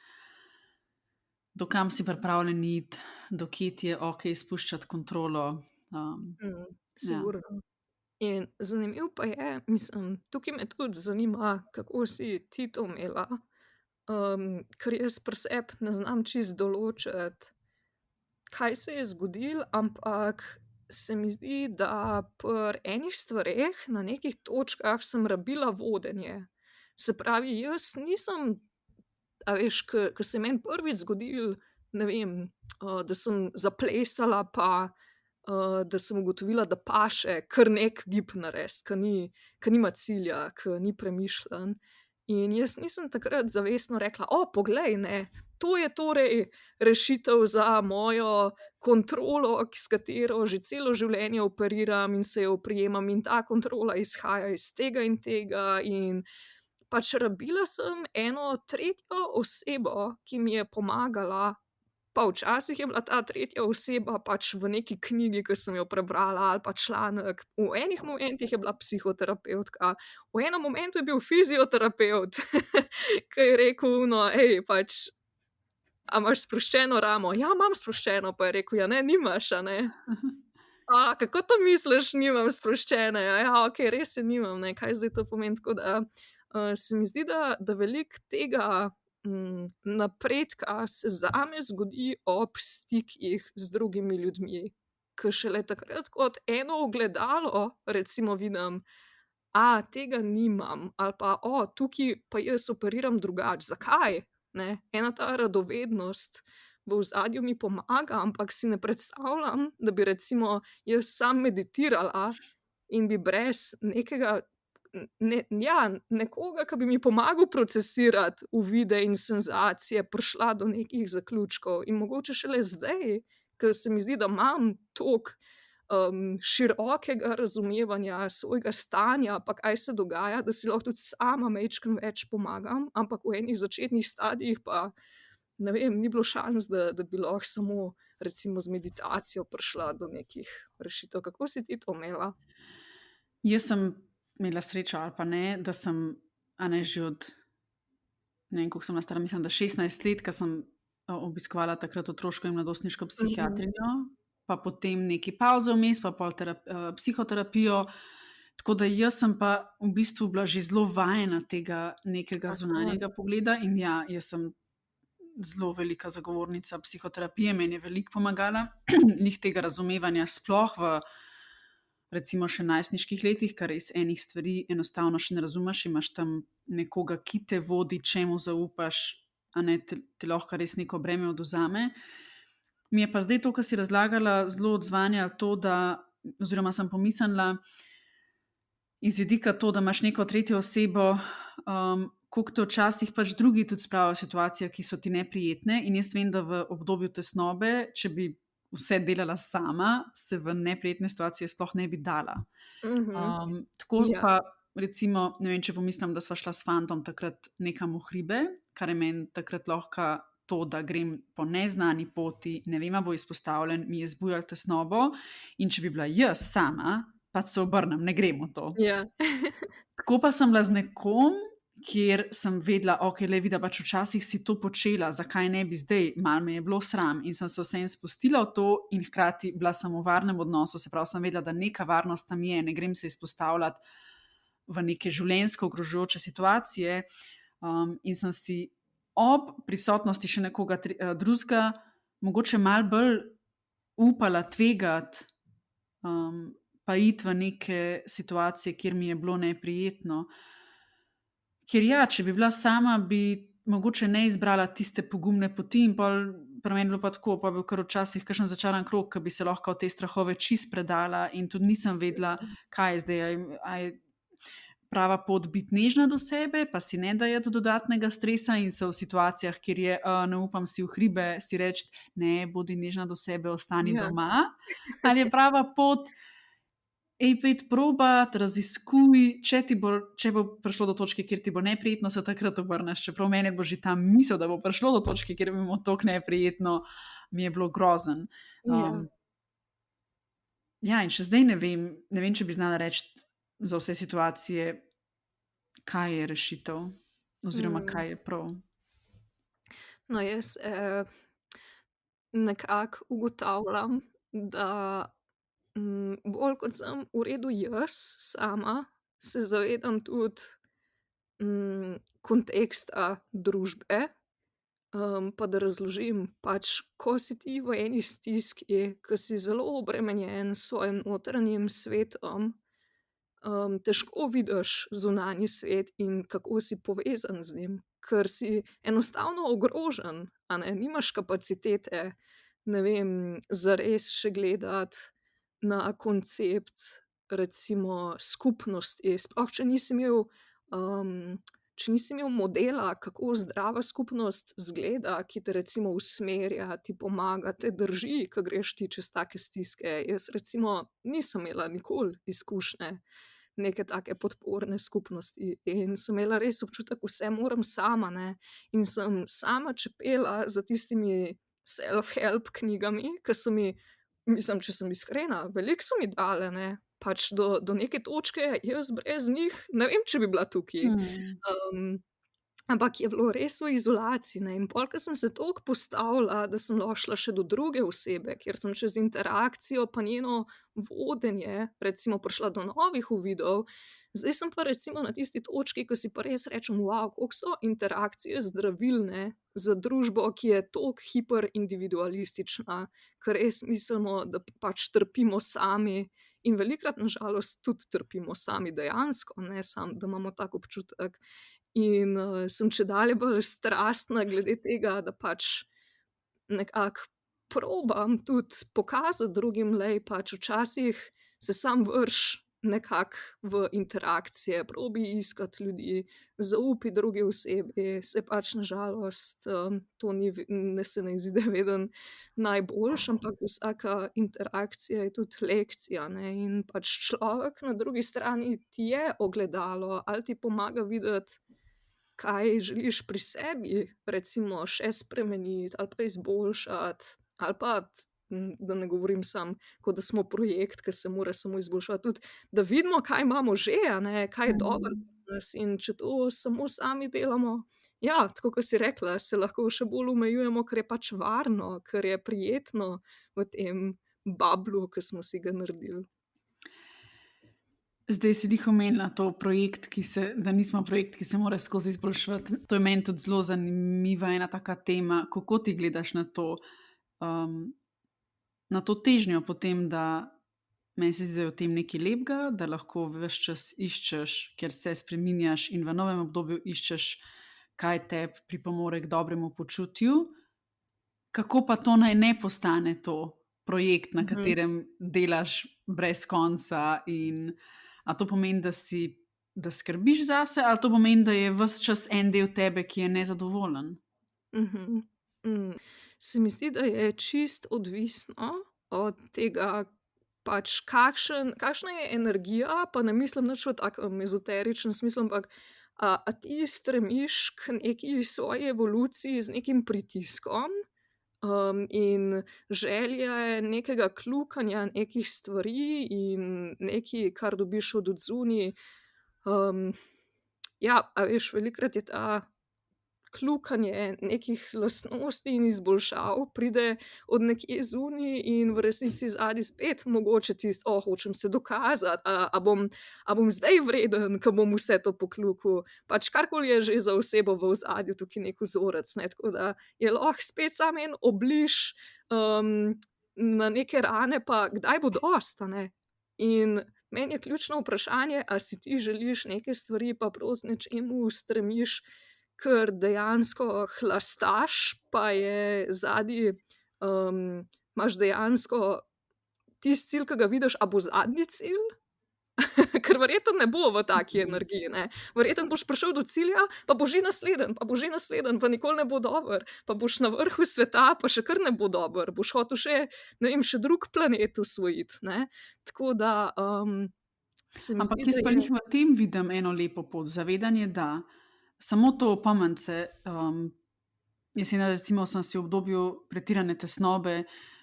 S1: do kam si pripravljen iti, do kje ti je okej spuščati kontrolo. Ja.
S2: Sigurno. In zanimivo pa je, mislim, tukaj me tudi zanima, kako si ti to imela, ker jaz pri sebi ne znam čisto določiti, kaj se je zgodilo, ampak se mi zdi, da pri enih stvareh na nekih točkah sem rabila vodenje. Se pravi, jaz nisem, a veš, ke se je meni prvič zgodilo, ne vem, da sem zaplesala pa, da sem ugotovila, da paše kar neki gib narediti, ke nima cilja, ke ni premišljen. In jaz nisem takrat zavestno rekla: "O, poglej, ne, to je torej rešitev za mojo kontrolo, s katero že celo življenje operiram in se jo oprijemam, in ta kontrola izhaja iz tega in tega." In pač rabila sem eno tretjo osebo, ki mi je pomagala, pa včasih je bila ta tretja oseba pač v neki knjigi, ke sem jo prebrala, ali pa članek. V enih momentih je bila psihoterapevtka, v enem momentu je bil fizioterapevt, ke je rekel ono: "Ej, pač a imaš sproščeno ramo? Ja, imam sproščeno, pa je rekel, ja, ne, nimaš, a ne. Kako to misliš, nimam sproščene? Ja, okej, res je nimam, ne, kaj zdaj to pomeni? Tako da, se mi zdi, da veliko tega, napredka se zame zgodi ob stikih z drugimi ljudmi, ke šele takrat, kot eno ogledalo recimo vidim, tega nimam ali pa, tukaj pa jaz operiram drugače. Zakaj? Ne, ena ta radovednost v ozadju mi pomaga, ampak si ne predstavljam, da bi recimo jaz samo meditirala in bi brez nekega nekoga, ki bi mi pomagal procesirati uvide in senzacije, prišla do nekih zaključkov. In mogoče šele zdaj, ke se mi zdi, da imam toliko, širokega razumevanja svojega stanja, pa kaj se dogaja, da si lahko tudi sama majčkeno več pomagam, ampak v enih začetnih stadijih pa, ne vem, ni bilo šans, da bi lahko samo recimo z meditacijo prišla do nekih rešitev. Kako si ti to imela?
S1: Jaz sem imela srečo ali pa ne, da sem, a ne, že od, ne vem, koliko sem bila stara, mislim, da 16 let, ko sem obiskovala takrat otroško in mladostniško psihiatrinjo, pa potem neki pavze vmes, pa pol psihoterapijo. Tako da jaz sem pa v bistvu bila že zelo vajena tega nekega zunanjega pogleda in ja, jaz sem zelo velika zagovornica psihoterapije, meni je veliko pomagala, njih tega razumevanja sploh v recimo še najstniških letih, kar res enih stvari enostavno še ne razumeš, imaš tam nekoga, ki te vodi, čemu zaupaš, a ne ti lahko res neko breme odvzame. Mi je pa zdaj to, kar si razlagala, zelo odzvanjalo to, da, oziroma sem pomislila iz vidika to, da imaš neko tretjo osebo, koliko te včasih pač drugi tudi spravijo v situacijah, ki so ti neprijetne. In jaz vem, da v obdobju tesnobe, če bi vse delala sama, se v neprijetne situacije sploh ne bi dala. Tako
S2: Ja.
S1: pa recimo, ne vem, če pomislim, da sva šla s fantom takrat nekam v hribe, kar je meni takrat lahko to, da grem po neznani poti, ne vem, a bo izpostavljen, mi je zbujalo tesnobo in če bi bila jaz sama, pač se obrnem, ne grem v to.
S2: Ja.
S1: Tako pa sem bila z nekom, kjer sem vedela, okej, le vidi, pač včasih si to počela, zakaj ne bi zdaj, malo me je bilo sram in sem se vseeno spustila v to in hkrati bila sem v varnem odnosu, se pravi, sem vedela, da neka varnost tam je, ne grem se izpostavljati v neke življenjsko ogrožujoče situacije, in sem si ob prisotnosti še nekoga drugega mogoče malo bolj upala tvegati, pa iti v neke situacije, kjer mi je bilo neprijetno. Ker ja, če bi bila sama, bi mogoče ne izbrala tiste pogumne poti in pol pri meni bilo pa tako, pa bi bil kar včasih kakšen začaran krog, ke bi se lahko v te strahove čisto predala in tudi nisem vedela, kaj je zdaj, a je prava pot biti nežna do sebe, pa si ne dajati dodatnega stresa in se v situacijah, kjer je, ne upam si v hribe, si reči, ne, bodi nežna do sebe, ostani
S2: Ja.
S1: doma. Ali je prava pot, pojdi probat, raziskuj, če bo prišlo do točke, kjer ti bo neprijetno, se takrat obrneš. Čeprav meni bo že ta misel, da bo prišlo do točke, kjer mi bo toliko neprijetno, mi je bilo grozno.
S2: Ja.
S1: Ja, in še zdaj ne vem, če bi znala reči za vse situacije, kaj je rešitev oziroma kaj je prav.
S2: No, jaz, nekako ugotavljam, da, bolj kot sem v redu jaz sama, se zavedam tudi, konteksta družbe. Pa da razložim, pač ko si ti v eni stiski, ko si zelo obremenjen s svojim notranjim svetom, težko vidiš zunanji svet in kako si povezan z njim, ker si enostavno ogrožen, a ne, nimaš kapacitete, ne vem, zares še gledati na koncept recimo skupnosti, sploh če nisi imel modela, kako zdrava skupnost izgleda, ki te recimo usmerja, ti pomaga, te drži, ko greš ti čez take stiske. Jaz recimo nisem imela nikoli izkušnje neke take podporne skupnosti in sem imela res občutek, vse moram sama, ne, in sem sama čepela za tistimi self-help knjigami, ke so mi, mislim, če sem iskrena, veliko so mi dale, ne, pač do neke točke jaz brez njih ne vem, če bi bila tukaj. Ampak je bilo res v izolaciji, ne, in pol, ko sem se toliko postavila, da sem lahko šla še do druge osebe, kjer sem čez interakcijo pa njeno vodenje recimo prišla do novih uvidov, zdaj sem pa recimo na tisti točki, ko si pa res rečem: "Wao, koliko so interakcije zdravilne za družbo, ki je toliko hiperindividualistična, ke res mislimo, da pač trpimo sami." In velikokrat na žalost tudi trpimo sami dejansko, ne samo, da imamo tak občutek. In, sem čedalje bolj strastna glede tega, da pač nekako probam tudi pokazati drugim, glej, pač včasih se samo vrši nekako v interakcije, probi iskati ljudi, zaupaj drugi osebi, saj pač na žalost, to ni se ne izide vedno najboljše, ampak vsaka interakcija je tudi lekcija, ne, in pač človek na drugi strani ti je ogledalo ali ti pomaga videti, kaj želiš pri sebi recimo še spremeniti ali pa izboljšati, ali pa da ne govorim samo, kot da smo projekt, ke se mora samo izboljševati, tudi da vidimo, kaj imamo že, a ne, kaj je dobro
S1: Mhm.
S2: pri nas, in če to samo sami delamo, ja, tako kot si rekla, se lahko še bolj omejujemo, ker je pač varno, ker je prijetno v tem bublu, ke smo si ga naredili.
S1: Zdaj si glih omenila to projekt, da nismo projekt, ki se mora skozi izboljševati. To je meni tudi zelo zanimiva ena taka tema. Kako ti gledaš na to, na to težnjo po tem, da meni se zdi, da je v tem nekaj lepega, da lahko ves čas iščeš, ker se spreminjaš in v novem obdobju iščeš, kaj tebi pripomore k dobremu počutju. Kako pa to naj ne postane to projekt, na
S2: Mhm.
S1: katerem delaš brez konca, in a to pomeni, da skrbiš zase, ali to pomeni, da je ves čas en del tebe, ki je nezadovoljen?
S2: Mhm. Se mi zdi, da je čisto odvisno od tega, pač kakšna je energija, pa ne mislim nič v takem ezoteričnem smislu, ampak a ti stremiš k neki svoji evoluciji z nekim pritiskom, in želje nekega kljukanja nekih stvari in nekaj, kar dobiš od odzunaj, ja, a veš, velikokrat je ta kljukanje nekih lastnosti in izboljšav pride od nekje zunaj in v resnici zadaj spet mogoče tisto: "O, hočem se dokazati, a bom zdaj vreden, ke bom vse to pokljukal." Pač karkoli je že za osebo v ozadju tukaj neki vzorec, ne, tako da je lahko spet samo en obliž, na neke rane, pa kdaj bo dosti, a ne? In meni je ključno vprašanje, a si ti želiš neke stvari pa proti nečemu stremiš, ker dejansko hlastaš, pa je zadaj, imaš dejansko tisti cilj, ke ga vidiš, a bo zadnji cilj? Ker verjetno ne bo v taki
S1: Mhm.
S2: energiji, ne. Verjetno boš prišel do cilja, pa bo že naslednji, pa bo že naslednji, pa nikoli ne bo dobro, pa boš na vrhu sveta, pa še kar ne bo dobro, boš hotel še, ne vem, še drug planet osvojiti, ne. Tako da, se mi
S1: Ampak
S2: zdi,
S1: jaz
S2: da
S1: pa
S2: je
S1: glih v tem vidim eno lepo pot, zavedanje, da samo to opomniti se, jaz recimo sem si v obdobju pretirane tesnobe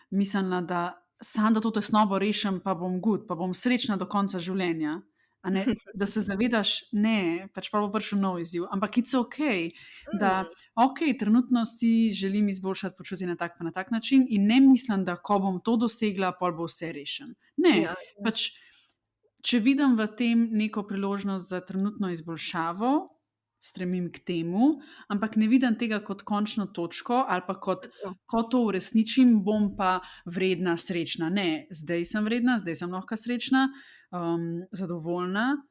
S1: mislila, da samo da to tesnobo rešim, pa bom good, pa bom srečna do konca življenja, a ne, da se zavedaš, ne, pač pol bo prišel nov izziv, ampak it's okej, da
S2: Hm,
S1: okej, trenutno si želim izboljšati počutje na tak pa na tak način in ne mislim, da ko bom to dosegla, pol bo vse rešeno. Ne,
S2: ja, ja.
S1: pač če vidim v tem neko priložnost za trenutno izboljšavo, stremim k temu, ampak ne vidim tega kot končno točko ali pa kot,
S2: Tako.
S1: ko to uresničim, bom pa vredna, srečna. Ne, zdaj sem vredna, zdaj sem lahko srečna, zadovoljna.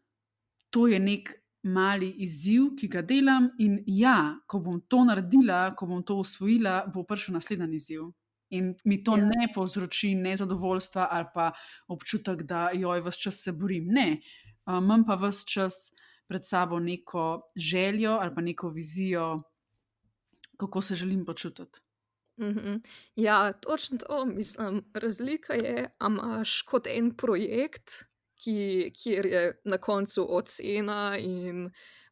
S1: To je nek mali izziv, ki ga delam, in ja, ko bom to naredila, ko bom to osvojila, bo prišel naslednji izziv. In mi to
S2: Ja.
S1: ne povzroči nezadovoljstva ali pa občutek, da joj, ves čas se borim. Ne, imam pa ves čas pred sabo neko željo ali pa neko vizijo, kako se želim počutiti.
S2: Mhm. Ja, točno to, mislim, razlika je, a imaš kot en projekt, kjer je na koncu ocena in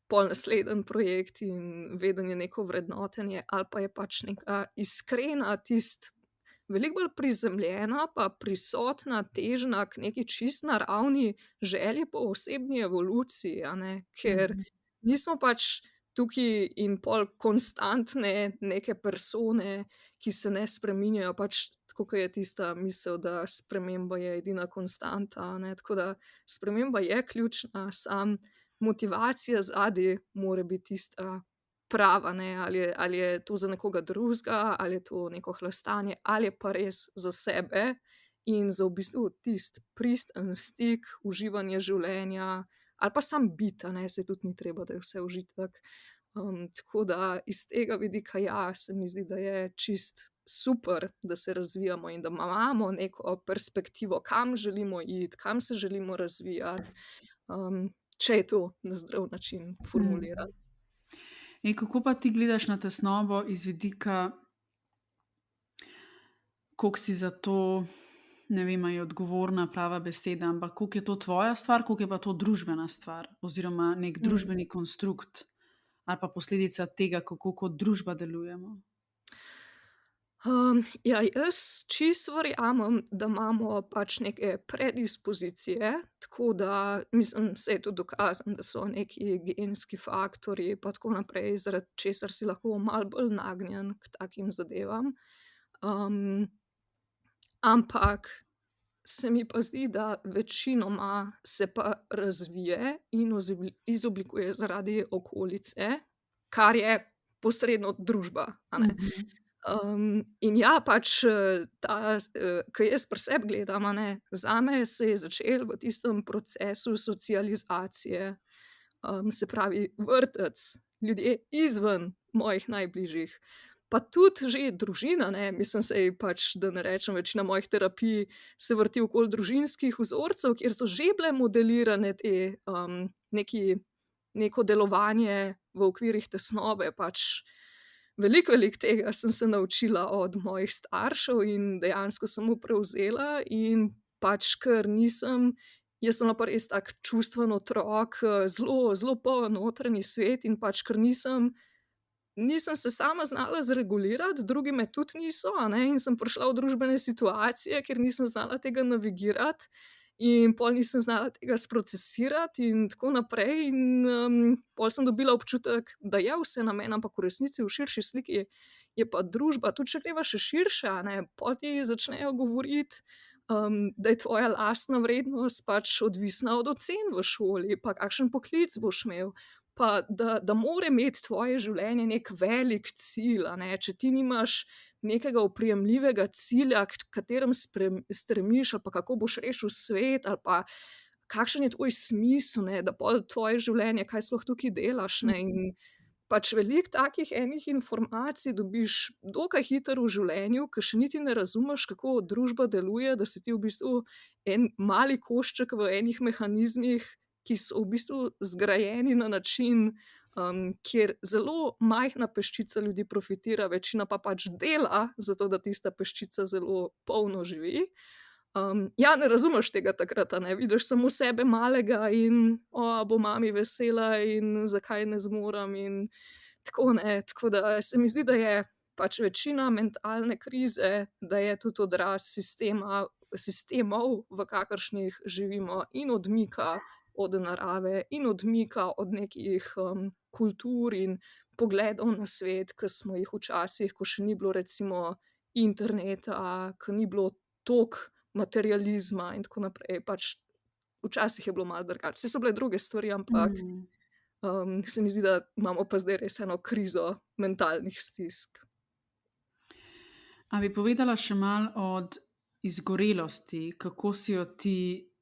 S2: pol naslednji projekt in vedenje neko vrednotenje, ali pa je pač neka iskrena, veliko bolj prizemljena pa prisotna težnja k neki čisto naravni želji po osebni evoluciji, a ne, ker
S1: Mhm.
S2: nismo pač tukaj in pol konstantne neke persone, ki se ne spreminjajo, pač tako kot je tista misel, da sprememba je edina konstanta, a ne, tako da sprememba je ključna, samo motivacija zadaj mora biti tista prava, ne, ali je to za nekoga drugega, ali je to neko hlastanje, ali je pa res za sebe in za v bistvu tisti pristen stik, uživanje življenja ali pa samo biti, a ne, saj tudi ni treba, da je vse užitek. Tako da iz tega vidika, ja, se mi zdi, da je čisto super, da se razvijamo in da imamo neko perspektivo, kam želimo iti, kam se želimo razvijati, če je to na zdrav način formulirano.
S1: In kako pa ti gledaš na tesnobo iz vidika, koliko si za to, ne vem, a je odgovorna prava beseda, ampak koliko je to tvoja stvar, koliko je pa to družbena stvar oziroma nek družbeni konstrukt ali pa posledica tega, kako kot družba delujemo?
S2: Ja, jaz čisto verjamem, da imamo pač neke predispozicije, tako da mislim, saj je tudi dokazano, da so neki genski faktorji pa tako naprej, zaradi česar si lahko malo bolj nagnjen k takim zadevam. Ampak se mi pa zdi, da večinoma se pa razvije in izoblikuje zaradi okolice, kar je posredno družba, a ne. In ja, pač, ke jaz pri sebi gledam, a ne, zame se je začelo v tistem procesu socializacije, se pravi vrtec, ljudje izven mojih najbližjih, pa tudi že družina, ne, mislim, saj pač, da ne rečem, večina mojih terapij se vrti okoli družinskih vzorcev, kjer so že bile modelirane te, neko delovanje v okvirih tesnobe, pač veliko tega sem se naučila od mojih staršev in dejansko samo prevzela in pač ker nisem, jaz sem bila pa res tak čustven otrok, zelo, zelo poln notranji svet in pač ker nisem se sama znala zregulirati, drugi me tudi niso, a ne, in sem prišla v družbene situacije, kjer nisem znala tega navigirati in pol nisem znala tega sprocesirati in tako naprej in, pol sem dobila občutek, da je vse na meni, ampak v resnici v širši sliki je pa družba, tudi če greva še širše, a ne, pol ti začnejo govoriti, da je tvoja lastna vrednost pač odvisna od ocen v šoli, pa kakšen poklic boš imel, pa da mora imeti tvoje življenje neki velik cilj, a ne, če ti nimaš nekega oprijemljivega cilja, k katerem stremiš, ali pa kako boš rešil svet, ali pa kakšen je tvoj smisel, ne, da pol tvoje življenje, kaj sploh tukaj delaš, ne, in pač veliko takih enih informacij dobiš dokaj hitro v življenju, ke še niti ne razumeš, kako družba deluje, da si ti v bistvu en mali košček v enih mehanizmih, ki so v bistvu zgrajeni na način, kjer zelo majhna peščica ljudi profitira, večina pa pač dela, zato da tista peščica zelo polno živi. Ja, ne razumeš tega takrat, a ne, vidiš samo sebe malega in, bo mami vesela in zakaj ne zmorem in tako, ne. Tako da se mi zdi, da je pač večina mentalne krize, da je tudi odraz sistemov, v kakršnih živimo, in odmika od narave in odmika od nekih, kultur in pogledov na svet, ke smo jih včasih, ko še ni bilo recimo interneta, ke ni bilo toliko materializma in tako naprej, pač včasih je bilo malo drugače. Saj so bile druge stvari, ampak, se mi zdi, da imamo pa zdaj res eno krizo mentalnih stisk.
S1: A bi povedala še malo od izgorelosti, kako si jo ti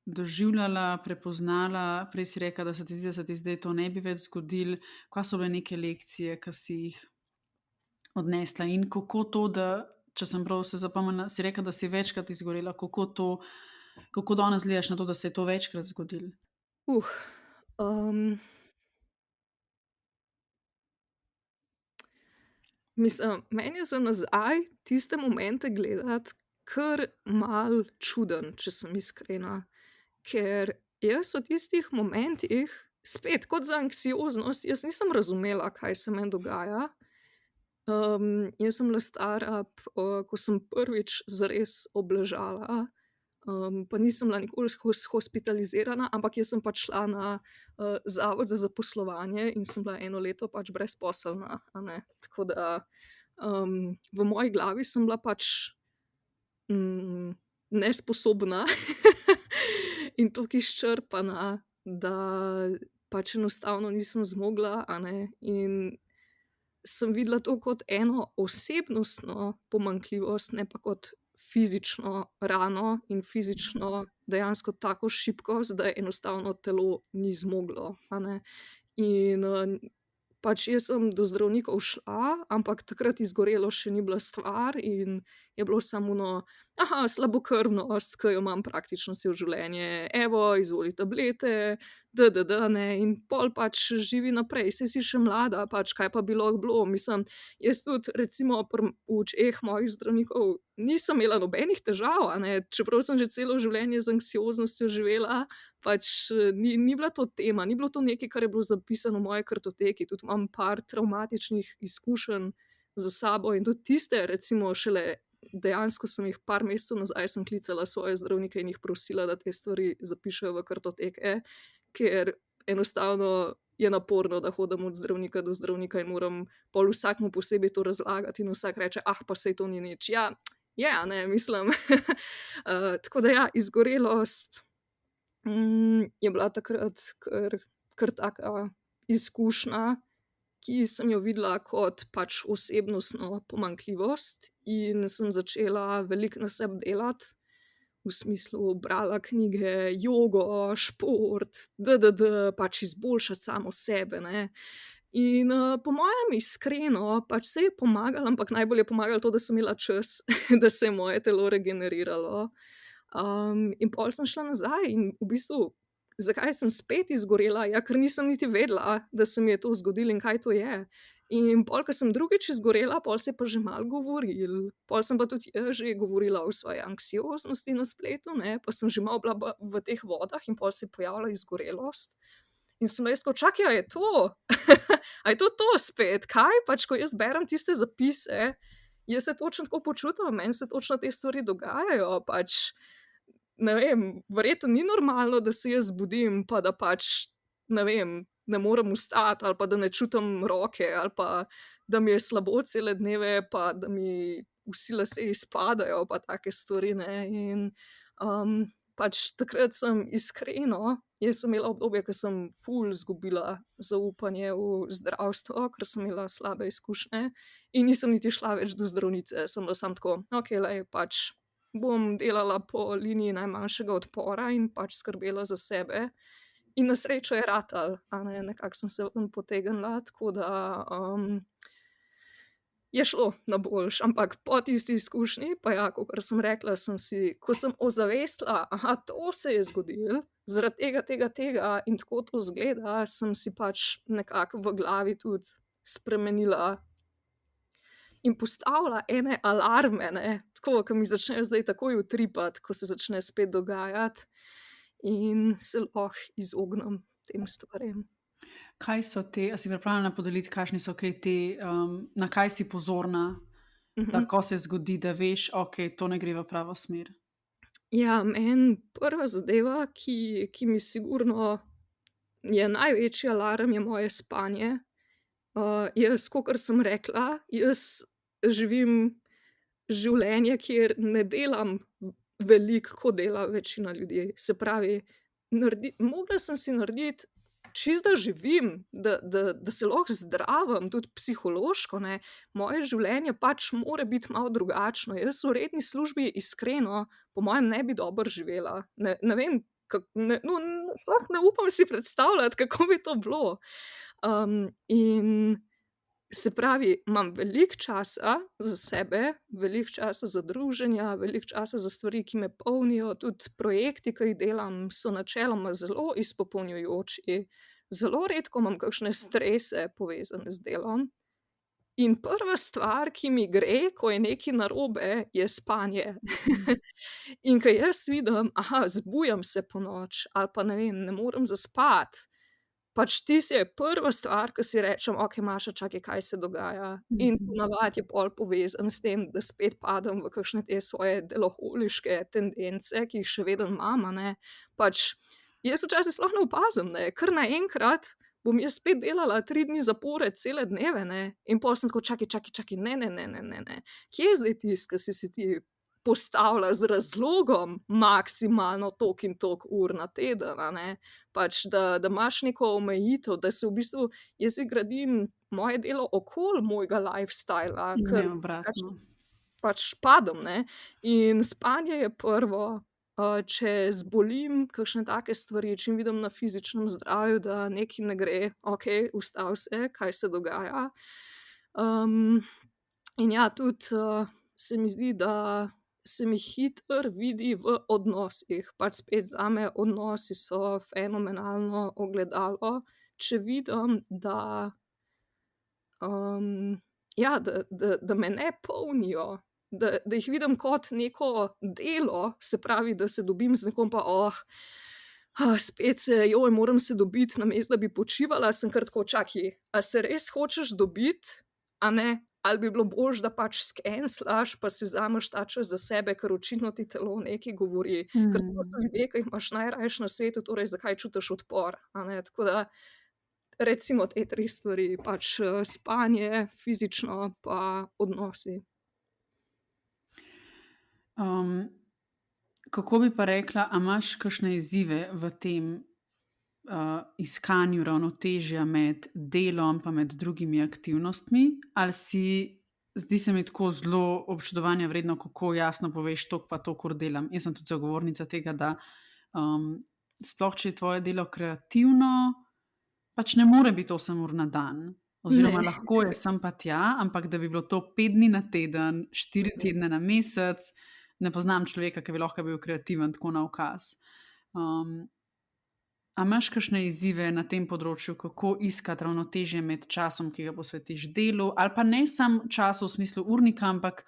S1: doživljala, prepoznala? Prej si rekla, da se ti zdi, da se ti zdaj to ne bi več zgodilo. Kaj so bile neke lekcije, ki si jih odnesla in kako to, da, če sem prav se zapomnila, si rekla, da si večkrat izgorela, kako danes gledaš na to, da se je to večkrat zgodilo?
S2: Mislim, meni je za nazaj tiste momente gledati kar malo čudno, če sem iskrena, ker jaz v tistih momentih, spet kot za anksioznost, jaz nisem razumela, kaj se meni dogaja. Jaz sem bila stara, ko sem prvič zares obležala, pa nisem bila nikoli hospitalizirana, ampak jaz sem pač šla na zavod za zaposlovanje in sem bila 1 leto pač brezposelna, a ne. Tako da v moji glavi sem bila pač nesposobna in toliko izčrpana, da pač enostavno nisem zmogla, a ne, in sem videla to kot eno osebnostno pomanjkljivost, ne pa kot fizično rano in fizično dejansko tako šibkost, da enostavno telo ni zmoglo, a ne. In pač jaz sem do zdravnikov šla, ampak takrat izgorelo še ni bila stvar in je bilo samo ono: "Aha, slabokrvnost, ke jo imam praktično celo življenje, evo, izvoli tablete, ne." In pol pač živi naprej, saj si še mlada, pač kaj pa bi lahko bilo. Mislim, jaz tudi recimo v očeh mojih zdravnikov nisem imela nobenih težav, a ne, čeprav sem že celo življenje z anksioznostjo živela, pač ni bila to tema, ni bilo to nekaj, kar je bilo zapisano v moji kartoteki. Tudi imam par travmatičnih izkušenj za sabo in tudi tiste recimo šele dejansko sem jih par mesecev nazaj sem klicala svoje zdravnike in jih prosila, da te stvari zapišejo v kartoteke, ker enostavno je naporno, da hodim od zdravnika do zdravnika in moram pol vsakemu posebej to razlagati in vsak reče: "Ah, pa saj to ni nič." Ja, je, a ne, mislim. Tako da ja, izgorelost je bila takrat kar taka izkušnja, ki sem jo videla kot pač osebnostno pomanjkljivost in sem začela veliko na sebi delati, v smislu brala knjige, jogo, šport, pač izboljšati samo sebe, ne. In po mojem iskreno, pač saj je pomagalo, ampak najbolj je pomagalo to, da sem imela čas, da se je moje telo regeneriralo. In pol sem šla nazaj in v bistvu, zakaj sem spet izgorela? Ja, ker nisem niti vedela, da se mi je to zgodilo in kaj to je. In pol, ko sem drugič izgorela, pol se je pa že malo govorilo. Pol sem pa tudi jaz že govorila o svoji anksioznosti na spletu, ne, pa sem že malo bila v teh vodah in pol se je pojavila izgorelost. In sem bila jaz tako: "Čakaj, a je to? A je to spet?" Kaj? Pač ko jaz berem tiste zapise, jaz se točno tako počutim, meni se točno te stvari dogajajo, pač ne vem, verjetno ni normalno, da se jaz zbudim, pa da pač, ne vem, ne morem vstati ali pa da ne čutim roke ali pa da mi je slabo cele dneve, pa da mi vsi lasje izpadajo pa take stvari, ne, in pač takrat sem iskreno, jaz sem imela obdobje, ko sem ful izgubila zaupanje v zdravstvo, ker sem imela slabe izkušnje in nisem niti šla več do zdravnice, sem bila samo tako: "Okej, glej, pač bom delala po liniji najmanjšega odpora in pač skrbela za sebe." In na srečo je ratalo, a ne, nekako sem se ven potegnila, tako da je šlo na boljše, ampak po tisti izkušnji pa ja, kakor sem rekla, sem si, ko sem ozavestila: "Aha, to se je zgodilo zaradi tega in tako to izgleda," sem si pač nekako v glavi tudi spremenila in postavila ene alarme, ne, tako, ke mi začnejo zdaj takoj utripati, ko se začne spet dogajati in se lahko izognem tem stvarem.
S1: Kaj so te, a si pripravljena podeliti, kakšni so kaj te, na kaj si pozorna, da ko se zgodi, da veš, okej, to ne gre v pravo smer?
S2: Ja, meni prva zadeva, ki mi sigurno je največji alarm, je moje spanje. Jaz, kakor sem rekla, jaz živim življenje, kjer ne delam veliko, kot dela večina ljudi. Se pravi, mogla sem si narediti čisto, da živim, da se lahko zdravim, tudi psihološko, ne. Moje življenje pač mora biti malo drugačno. Jaz v redni službi iskreno po mojem ne bi dobro živela. Ne vem, no, sploh ne upam si predstavljati, kako bi to bilo. In se pravi, imam veliko časa za sebe, veliko časa za druženja, veliko časa za stvari, ki me polnijo, tudi projekti, ki jih delam, so načeloma zelo izpopolnjujoči. Zelo redko imam kakšne strese, povezane z delom. In prva stvar, ki mi gre, ko je nekaj narobe, je spanje. In ko jaz vidim, aha, zbujam se ponoči ali pa ne vem, ne morem zaspati, pač tisto je prva stvar, ko si rečem: "Okej, Maša, čakaj, kaj se dogaja?" In po
S1: Mhm.
S2: navadi je pol povezano s tem, da spet padem v kakšne te svoje deloholiške tendence, ki jih še vedno imam, a ne. Pač jaz včasih sploh ne opazim, ne, kar naenkrat bom jaz spet delala 3 dni zapored cele dneve, ne, in pol sem tako: "Čakaj, čakaj, čakaj, ne, ne, ne, ne, ne, ne. Kje je zdaj tisto, ke si si ti postavila z razlogom maksimalno toliko in toliko ur na teden, a ne?" Pač da imaš neko omejitev, da se v bistvu jaz si gradim moje delo okoli mojega lifestyla,
S1: In
S2: ker
S1: ne
S2: pač
S1: obratno.
S2: pač padem, ne. In spanje je prvo, če zbolim, kakšne take stvari, če vidim na fizičnem zdravju, da nekaj ne gre, okej, ustavi se, kaj se dogaja. Um, in ja, tudi, se mi zdi, da se mi hitro vidi v odnosih. Pač spet zame odnosi so fenomenalno ogledalo. Če vidim, da, ja, da me ne polnijo, da jih vidim kot neko delo, se pravi, da se dobim z nekom pa, spet se, moram se dobiti, namesto da bi počivala, sem kar tako: "Čakaj, a se res hočeš dobiti, a ne? Ali bi bilo boljše, da pač skenslaš, pa si vzameš ta čas za sebe, ker očitno ti telo nekaj govori." Ker to so
S1: Mhm.
S2: ljudje, ki jih imaš najrajši na svetu, torej zakaj čutiš odpor, a ne? Tako da recimo te 3 stvari, pač, spanje, fizično pa odnosi.
S1: Um, Kako bi pa rekla, a imaš kakšne izzive v tem iskanju ravnotežja med delom pa med drugimi aktivnostmi, ali zdi se mi tako zelo občudovanja vredno, kako jasno poveš, to pa to, kar delam. Jaz sem tudi zagovornica tega, da sploh če je tvoje delo kreativno, pač ne more biti 8 ur na dan. Oziroma,
S2: Ne.
S1: lahko je sem pa tja, ampak da bi bilo to 5 dni na teden, 4
S2: Mhm.
S1: tedne na mesec, ne poznam človeka, ki bi lahko bil kreativen tako na ukaz. A imaš kakšne izzive na tem področju, kako iskati ravnotežje med časom, ki ga posvetiš delu, ali pa ne samo času v smislu urnika, ampak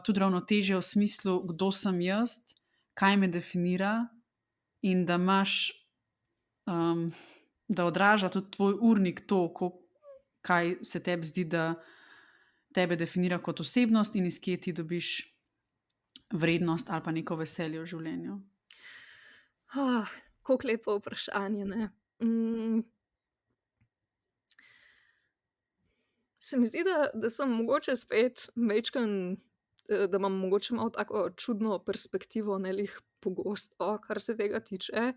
S1: tudi ravnotežje v smislu, kdo sem jaz, kaj me definira, in da imaš, um, da odraža tudi tvoj urnik to, kaj se tebi zdi, da tebe definira kot osebnost in iz kje ti dobiš vrednost ali pa neko veselje v življenju.
S2: Kako lepo vprašanje, ne. Hm, se mi zdi, da sem mogoče spet majčkeno, da imam mogoče malo tako čudno perspektivo, ne glih pogosto, kar se tega tiče.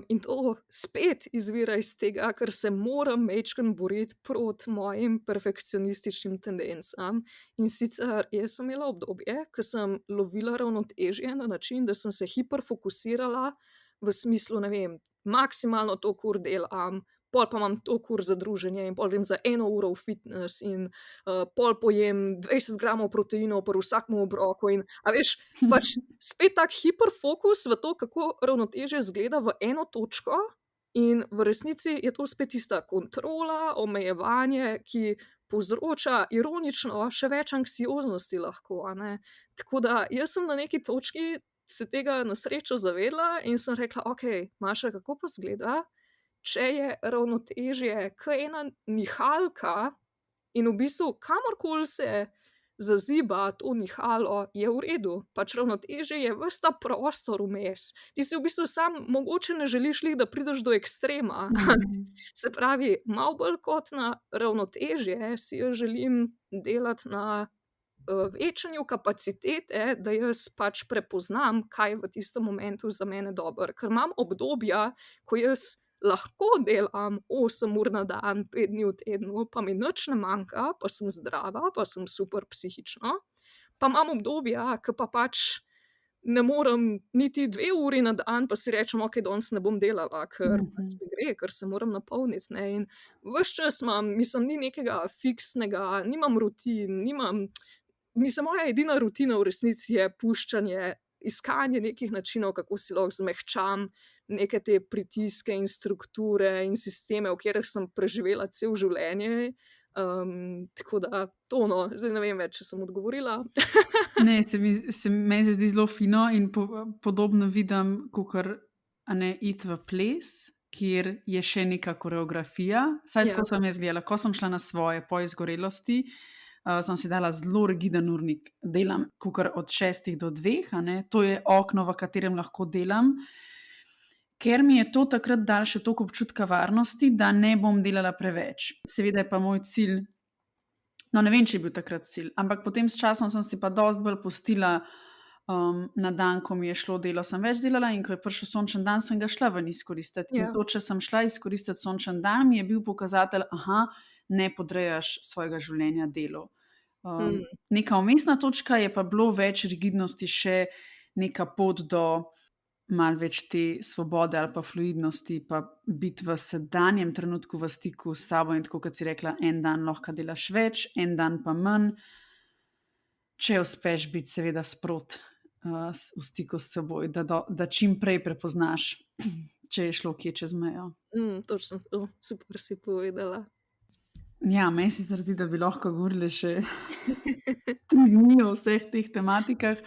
S2: In to spet izvira iz tega, ker se moram majčkeno boriti proti mojim perfekcionističnim tendencam. In sicer jaz sem imela obdobje, ko sem lovila ravnotežje na način, da sem se hiperfokusirala v smislu, ne vem, maksimalno toliko ur delam, pol pa imam toliko ur za druženje in pol grem za 1 uro v fitnes in, pol pojem 20 gramov proteinov pri vsakem obroku in a veš, pač spet tak hiperfokus v to, kako ravnotežje izgleda v eno točko, in v resnici je to spet tista kontrola, omejevanje, ki povzroča ironično še več anksioznosti lahko, a ne. Tako da jaz sem na neki točki se tega na srečo zavedla in sem rekla: "Okej, Maša, kako pa izgleda, če je ravnotežje ke ena nihalka in v bistvu kamorkoli se zaziba to nihalo, je v redu, pač ravnotežje je ves ta prostor vmes. Ti si v bistvu samo mogoče ne želiš glih, da prideš do ekstrema, a ne."
S1: Mhm.
S2: Se pravi, malo bolj kot na ravnotežje si jaz želim delati na, večanju kapacitete, da jaz pač prepoznam, kaj je v tistem momentu za mene dobro. Ker imam obdobja, ko jaz lahko delam 8 ur na dan, 5 dni v tednu, pa mi nič ne manjka, pa sem zdrava, pa sem super psihično. Pa imam obdobja, ke pa pač ne morem niti 2 uri na dan, pa si rečem: "Okej, danes ne bom delala," ker pač
S1: Mhm.
S2: ne gre, ker se moram napolniti, ne, in ves čas imam, mislim, ni nekega fiksnega, nimam rutin, mislim, moja edina rutina v resnici je puščanje, iskanje nekih načinov, kako si lahko zmehčam neke te pritiske in strukture in sisteme, v katerih sem preživela celo življenje. Tako da to, no, zdaj ne vem več, če sem odgovorila.
S1: Ne, meni se zdi zelo fino in podobno vidim, kakor, a ne, iti v ples. kjer je še neka koreografija. Saj
S2: Ja.
S1: tako sem jaz gledala, ko sem šla na svoje po izgorelosti, sem si dala zelo rigiden urnik. Delam kakor od 6 do 2, a ne. To je okno, v katerem lahko delam, ker mi je to takrat dalo še toliko občutka varnosti, da ne bom delala preveč. Seveda je pa moj cilj, no, ne vem, če je bil takrat cilj, ampak potem s časom sem si pa dosti bolj pustila, na dan, ko mi je šlo delo, sem več delala, in ko je prišel sončen dan, sem ga šla ven izkoristiti. In
S2: Ja.
S1: to, če sem šla izkoristiti sončen dan, mi je bil pokazatelj, aha, ne podrejaš svojega življenja delu.
S2: Mm.
S1: Neka vmesna točka je pa bilo več rigidnosti, še neka pot do malo več te svobode ali pa fluidnosti, pa biti v sedanjem trenutku v stiku s sabo. In tako kot si rekla, en dan lahko delaš več, en dan pa manj, če uspeš biti seveda sproti, v stiku s seboj, da čim prej prepoznaš, če je šlo kje čez mejo.
S2: Točno to, super si povedala.
S1: Ja, meni se zdi, da bi lahko govorili še 3 dni o vseh teh tematikah.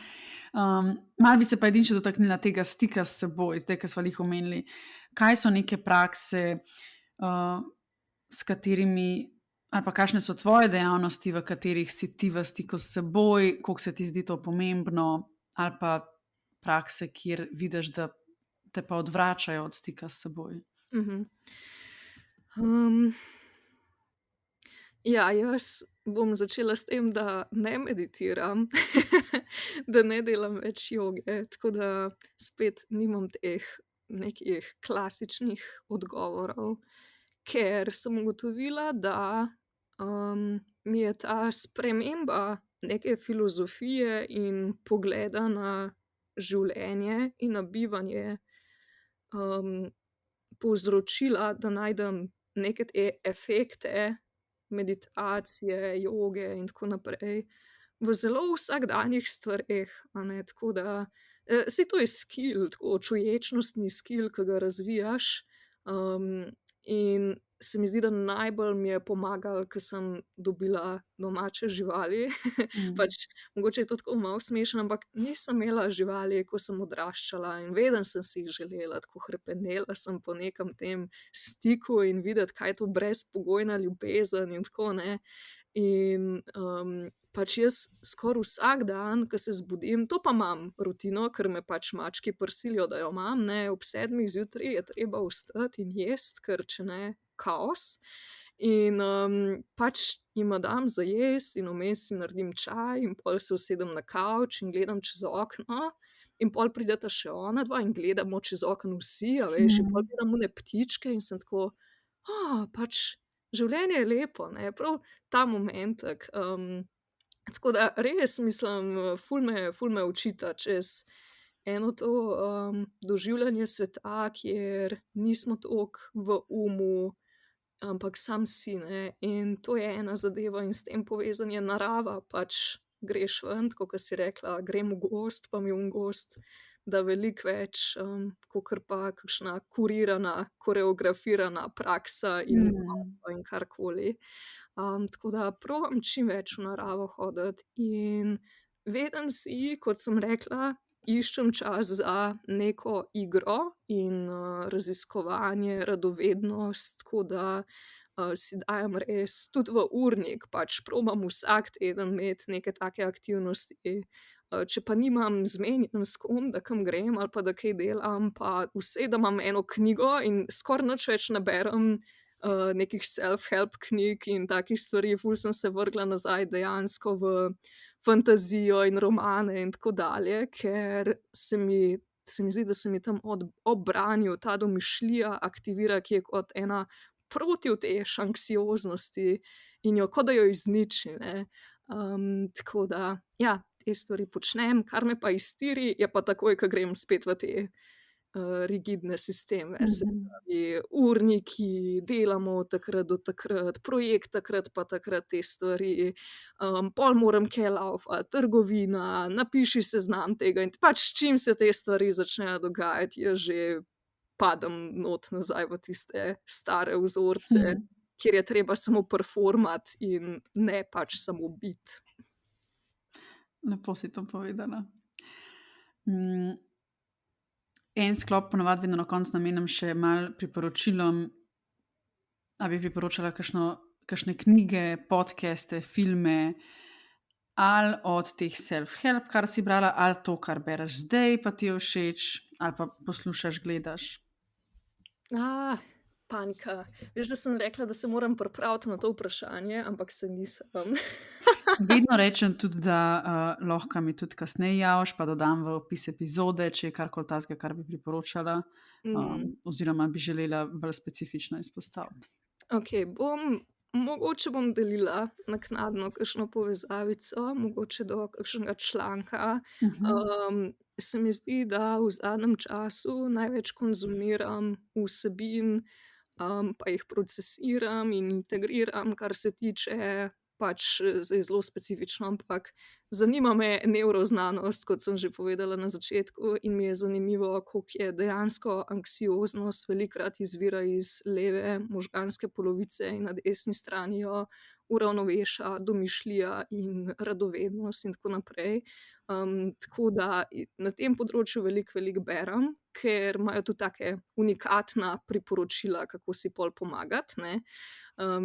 S1: Malo bi se pa edino še dotaknila tega stika s seboj, zdaj, ko smo glih omenili. Kaj so neke prakse, s katerimi, ali pa kakšne so tvoje dejavnosti, v katerih si ti v stiku s seboj, koliko se ti zdi to pomembno, ali pa prakse, kjer vidiš, da te pa odvračajo od stika s seboj?
S2: Ja, jaz bom začela s tem, da ne meditiram, da ne delam več joge, tako da spet nimam teh nekih klasičnih odgovorov, ker sem ugotovila, da, mi je ta sprememba neke filozofije in pogleda na življenje in na bivanje, povzročila, da najdem neke te efekte meditacije, joge in tako naprej v zelo vsakdanjih stvareh, a ne, tako da, saj to je skill, tako čuječnostni skill, ki ga razvijaš, in se mi zdi, da najbolj mi je pomagalo, ko sem dobila domače živali. Pač mogoče je to tako malo smešno, ampak nisem imela živali, ko sem odraščala, in vedno sem si jih želela, tako hrepenela sem po nekem tem stiku in videti, kaj je to brezpogojna ljubezen in tako, ne. In, pač jaz skoraj vsak dan, ko se zbudim, to pa imam rutino, ker me pač mački prisilijo, da jo imam, ne, ob 7 zjutraj je treba vstati in jesti, ker če ne, kaos. In, pač jima dam za jesti in vmes si naredim čaj in pol se usedem na kavč in gledam čez okno in pol prideta še onadva in gledamo čez okno vsi, a veš, in pol gledam one ptičke in sem tako: pač življenje je lepo, ne." Prav ta momentek, tako da res mislim, ful me učita čez eno to, doživljanje sveta, kjer nismo toliko v ampak sam si, ne, in to je ena zadeva in s tem povezan je narava, pač greš ven, tako kot si rekla, grem v gozd, pa mi v gozd da veliko več, kakor pa kakšna kurirana, koreografirana praksa in in karkoli. Tako da probam čim več v naravo hoditi in vedno si, kot sem rekla, iščem čas za neko igro in, raziskovanje, radovednost, tako da, si dajem res tudi v urnik, pač probam vsak teden imeti neke take aktivnosti. Če pa nimam zmenjeno s kom, da kam grem ali pa da kaj delam, pa usedem, imam eno knjigo in skoraj nič več ne berem, nekih self-help knjig in takih stvari, ful sem se vrgla nazaj dejansko v fantazijo in romane in tako dalje, ker se mi zdi, da se mi tam ob branju ta domišljija aktivira, ki je kot ena protiutež anksioznosti in jo kot da jo izniči, ne. Tako da, ja, te stvari počnem, kar me pa iztiri, je pa takoj, ko grem spet v te, rigidne sisteme, se pravi urniki, delamo od takrat do takrat, projekt takrat pa takrat te stvari, pol moram kaj laufati, trgovina, napiši seznam tega in pač čim se te stvari začnejo dogajati, jaz že padem not nazaj v tiste stare vzorce, kjer je treba samo performati in ne pač samo biti.
S1: Lepo si to povedala. en sklop ponavadi vedno na koncu namenim še malo priporočilom, a bi priporočala kakšne knjige, podcaste, filme, ali od teh self-help, kar si brala, ali to, kar bereš zdaj, pa ti je všeč, ali pa poslušaš, gledaš.
S2: Panika. Veš, da sem rekla, da se moram pripraviti na to vprašanje, ampak se nisem.
S1: Vedno rečem tudi, da lahko mi tudi kasneje javiš, pa dodam v opis epizode, če je karkoli takega, kar bi priporočala, oziroma bi želela bolj specifično izpostaviti.
S2: Okej, mogoče bom delila naknadno kakšno povezavico, mogoče do kakšnega članka. Se mi zdi, da v zadnjem času največ konzumiram vsebin, pa jih procesiram in integriram, kar se tiče pač, zdaj zelo specifično, ampak zanima me nevroznanost, kot sem že povedala na začetku, in mi je zanimivo, koliko je dejansko anksioznost velikokrat izvira iz leve možganske polovice in na desni strani jo uravnoveša domišljija in radovednost in tako naprej. Tako da na tem področju veliko berem, ker imajo tudi take unikatna priporočila, kako si pol pomagati, ne.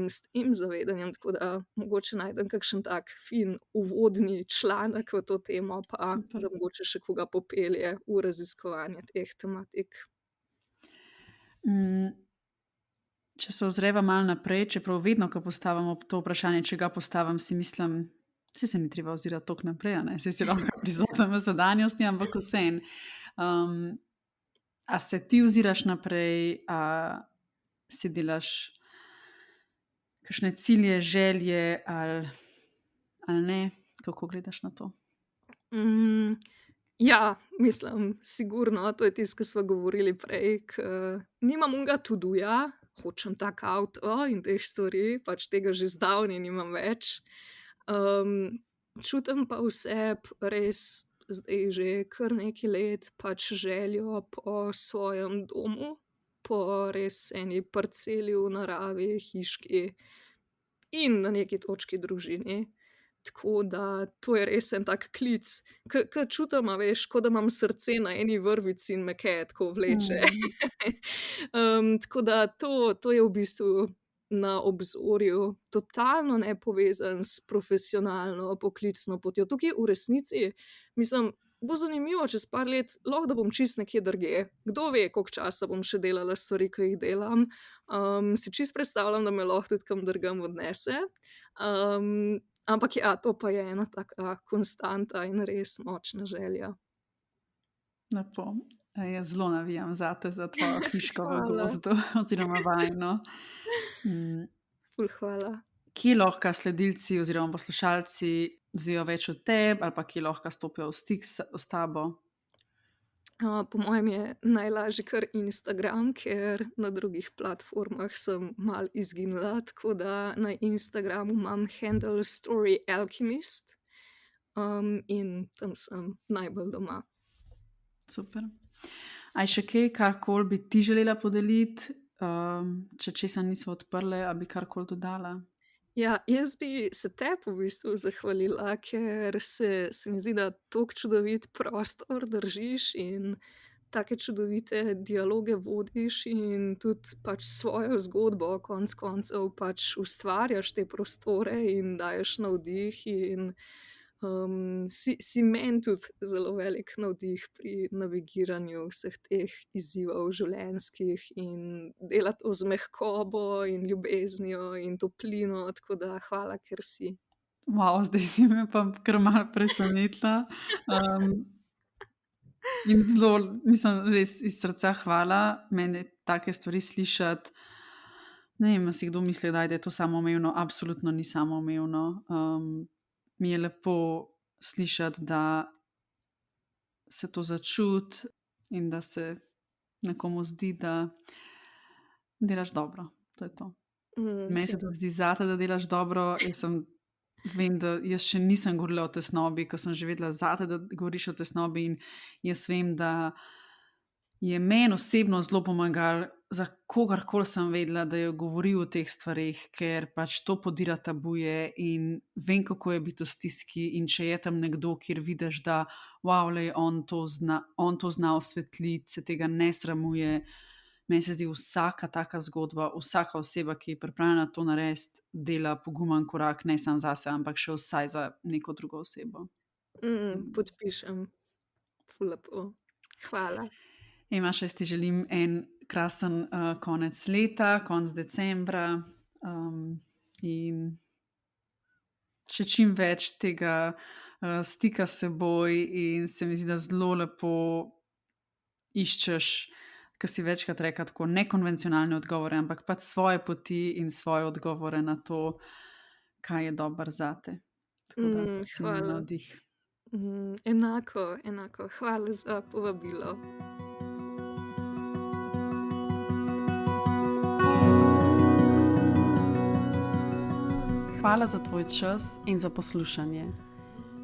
S2: S tem zavedanjem, tako da mogoče najdem kakšen tak fin uvodni članek v to temo, pa
S1: Super.
S2: da mogoče še koga popelje v raziskovanje teh tematik.
S1: Če se ozreva malo naprej, čeprav vedno, ko postavimo to vprašanje, če ga postavim, si mislim, saj se ni treba ozirati toliko naprej, a ne, saj si lahko prisoten v sedanjosti, ampak vseeno. A se ti oziraš naprej, a si delaš kakšne cilje, želje ali ne? Kako gledaš na to?
S2: Ja, mislim, sigurno, to je tisto, ke sva govorili prej, ke nimam onega to doja, hočem tak avto in teh stvari, pač tega že zdavnaj nimam več. Čutim pa v sebi res zdaj že kar nekaj let pač željo po svojem domu, po res eni parceli v naravi, hiški in na neki točki družini. Tako da to je res en tak klic, ke čutim, a veš, kot da imam srce na eni vrvici in me kaj tako vleče. Tako da to je v bistvu na obzorju, totalno nepovezano s profesionalno poklicno potjo. Tukaj v resnici, mislim, bo zanimivo čez par let, lahko da bom čisto nekje drugje. Kdo ve, koliko časa bom še delala stvari, ke jih delam. Si čisto predstavljam, da me lahko tudi kam drugam odnese. Ampak ja, to pa je ena taka konstanta in res močna želja.
S1: Lepo. Jaz zelo navijam zate, za tvojo hiško v
S2: Hvala.
S1: gozdu oziroma vajino.
S2: Ful hvala.
S1: Kje lahko sledilci oziroma poslušalci izvejo več o tebi ali pa kje lahko stopijo v stik s tabo?
S2: Po mojem je najlažje kar Instagram, ker na drugih platformah sem malo izginila, tako da na Instagramu imam handle Story Alchemist, in tam sem najbolj doma.
S1: Super. A je še kaj, karkoli bi ti želela podeliti, če česa nisva odprli, a bi karkoli dodala?
S2: Ja, jaz bi se tebi v bistvu zahvalila, ker se mi zdi, da tako čudovit prostor držiš in take čudovite dialoge vodiš in tudi pač svojo zgodbo konec koncev pač ustvarjaš te prostore in daješ navdih in, si meni tudi zelo velik navdih pri navigiranju vseh teh izzivov življenjskih in dela to z mehkobo in ljubeznijo in toplino, tako da hvala, ker si.
S1: Zdaj si me pa kar malo presenetila. In zelo, mislim, res iz srca hvala. Meni take stvari slišati, ne vem, a si kdo misli, da je to samoumevno. Absolutno ni samoumevno. Mi je lepo slišati, da se to začuti in da se nekomu zdi, da delaš dobro. To je to. Meni se tudi zdi zate, da delaš dobro. Vem, da jaz še nisem govorila o tesnobi, ko sem že vedela zate, da govoriš o tesnobi, in jaz vem, da je meni osebno zelo pomagalo za kogarkoli sem vedela, da je govoril o teh stvarih, ker pač to podira tabuje in vem, kako je biti v stiski. In če je tam nekdo, kjer vidiš, da wow, lej, on to zna osvetliti, se tega ne sramuje. Meni se zdi vsaka taka zgodba, vsaka oseba, ki je pripravljena to narediti, dela pogumen korak, ne samo zase, ampak še vsaj za neko drugo osebo.
S2: Podpišem. Ful lepo. Hvala.
S1: Maša, jaz ti želim en krasen konec leta, konec decembra, in še čim več tega stika s seboj. In se mi zdi, da zelo lepo iščeš, ker si večkrat rekla, tako nekonvencionalne odgovore, ampak pač svoje poti in svoje odgovore na to, kaj je dobro zate. Tako da si mi
S2: Hvala.
S1: navdih.
S2: Enako. Hvala za povabilo.
S1: Hvala za tvoj čas in za poslušanje.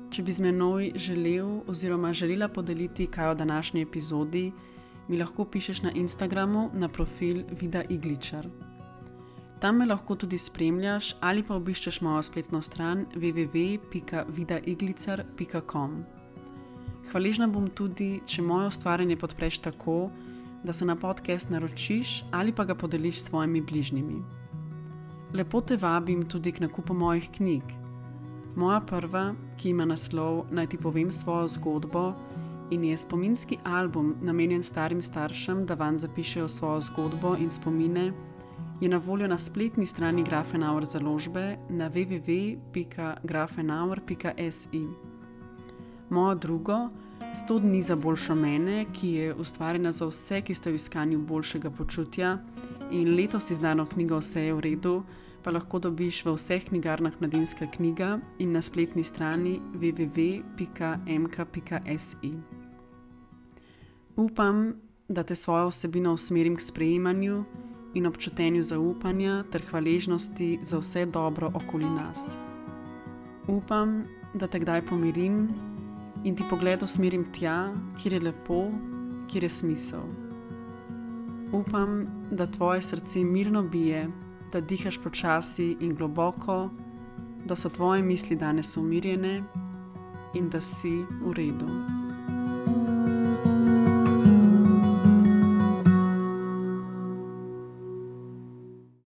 S1: Če bi z menoj želel oziroma želela podeliti kaj o današnji epizodi, mi lahko pišeš na Instagramu na profil Vida Igličar. Tam me lahko tudi spremljaš ali pa obiščeš mojo spletno stran www.vidaiglicar.com. Hvaležna bom tudi, če moje ustvarjanje podpreš tako, da se na podcast naročiš ali pa ga podeliš s svojimi bližnjimi. Lepo te vabim tudi k nakupu mojih knjig. Moja prva, ki ima naslov Naj ti povem svojo zgodbo in je spominski album namenjen starim staršem, da vanj zapišejo svojo zgodbo in spomine, je na voljo na spletni strani Grafenauer založbe na www.grafenauer.si. Mojo drugo, 100 dni za boljšo mene, ki je ustvarjena za vse, ki ste v iskanju boljšega počutja, in letos izdano knjigo Vse je v redu, pa lahko dobiš v vseh knjigarnah Mladinska knjiga in na spletni strani www.mk.si. Upam, da te svojo vsebino usmerim k sprejemanju in občutenju zaupanja ter hvaležnosti za vse dobro okoli nas. Upam, da te kdaj pomirim in ti pogled usmerim tja, kjer je lepo, kjer je smisel. Upam, da tvoje srce mirno bije, da dihaš počasi in globoko, da so tvoje misli danes umirjene in da si v redu.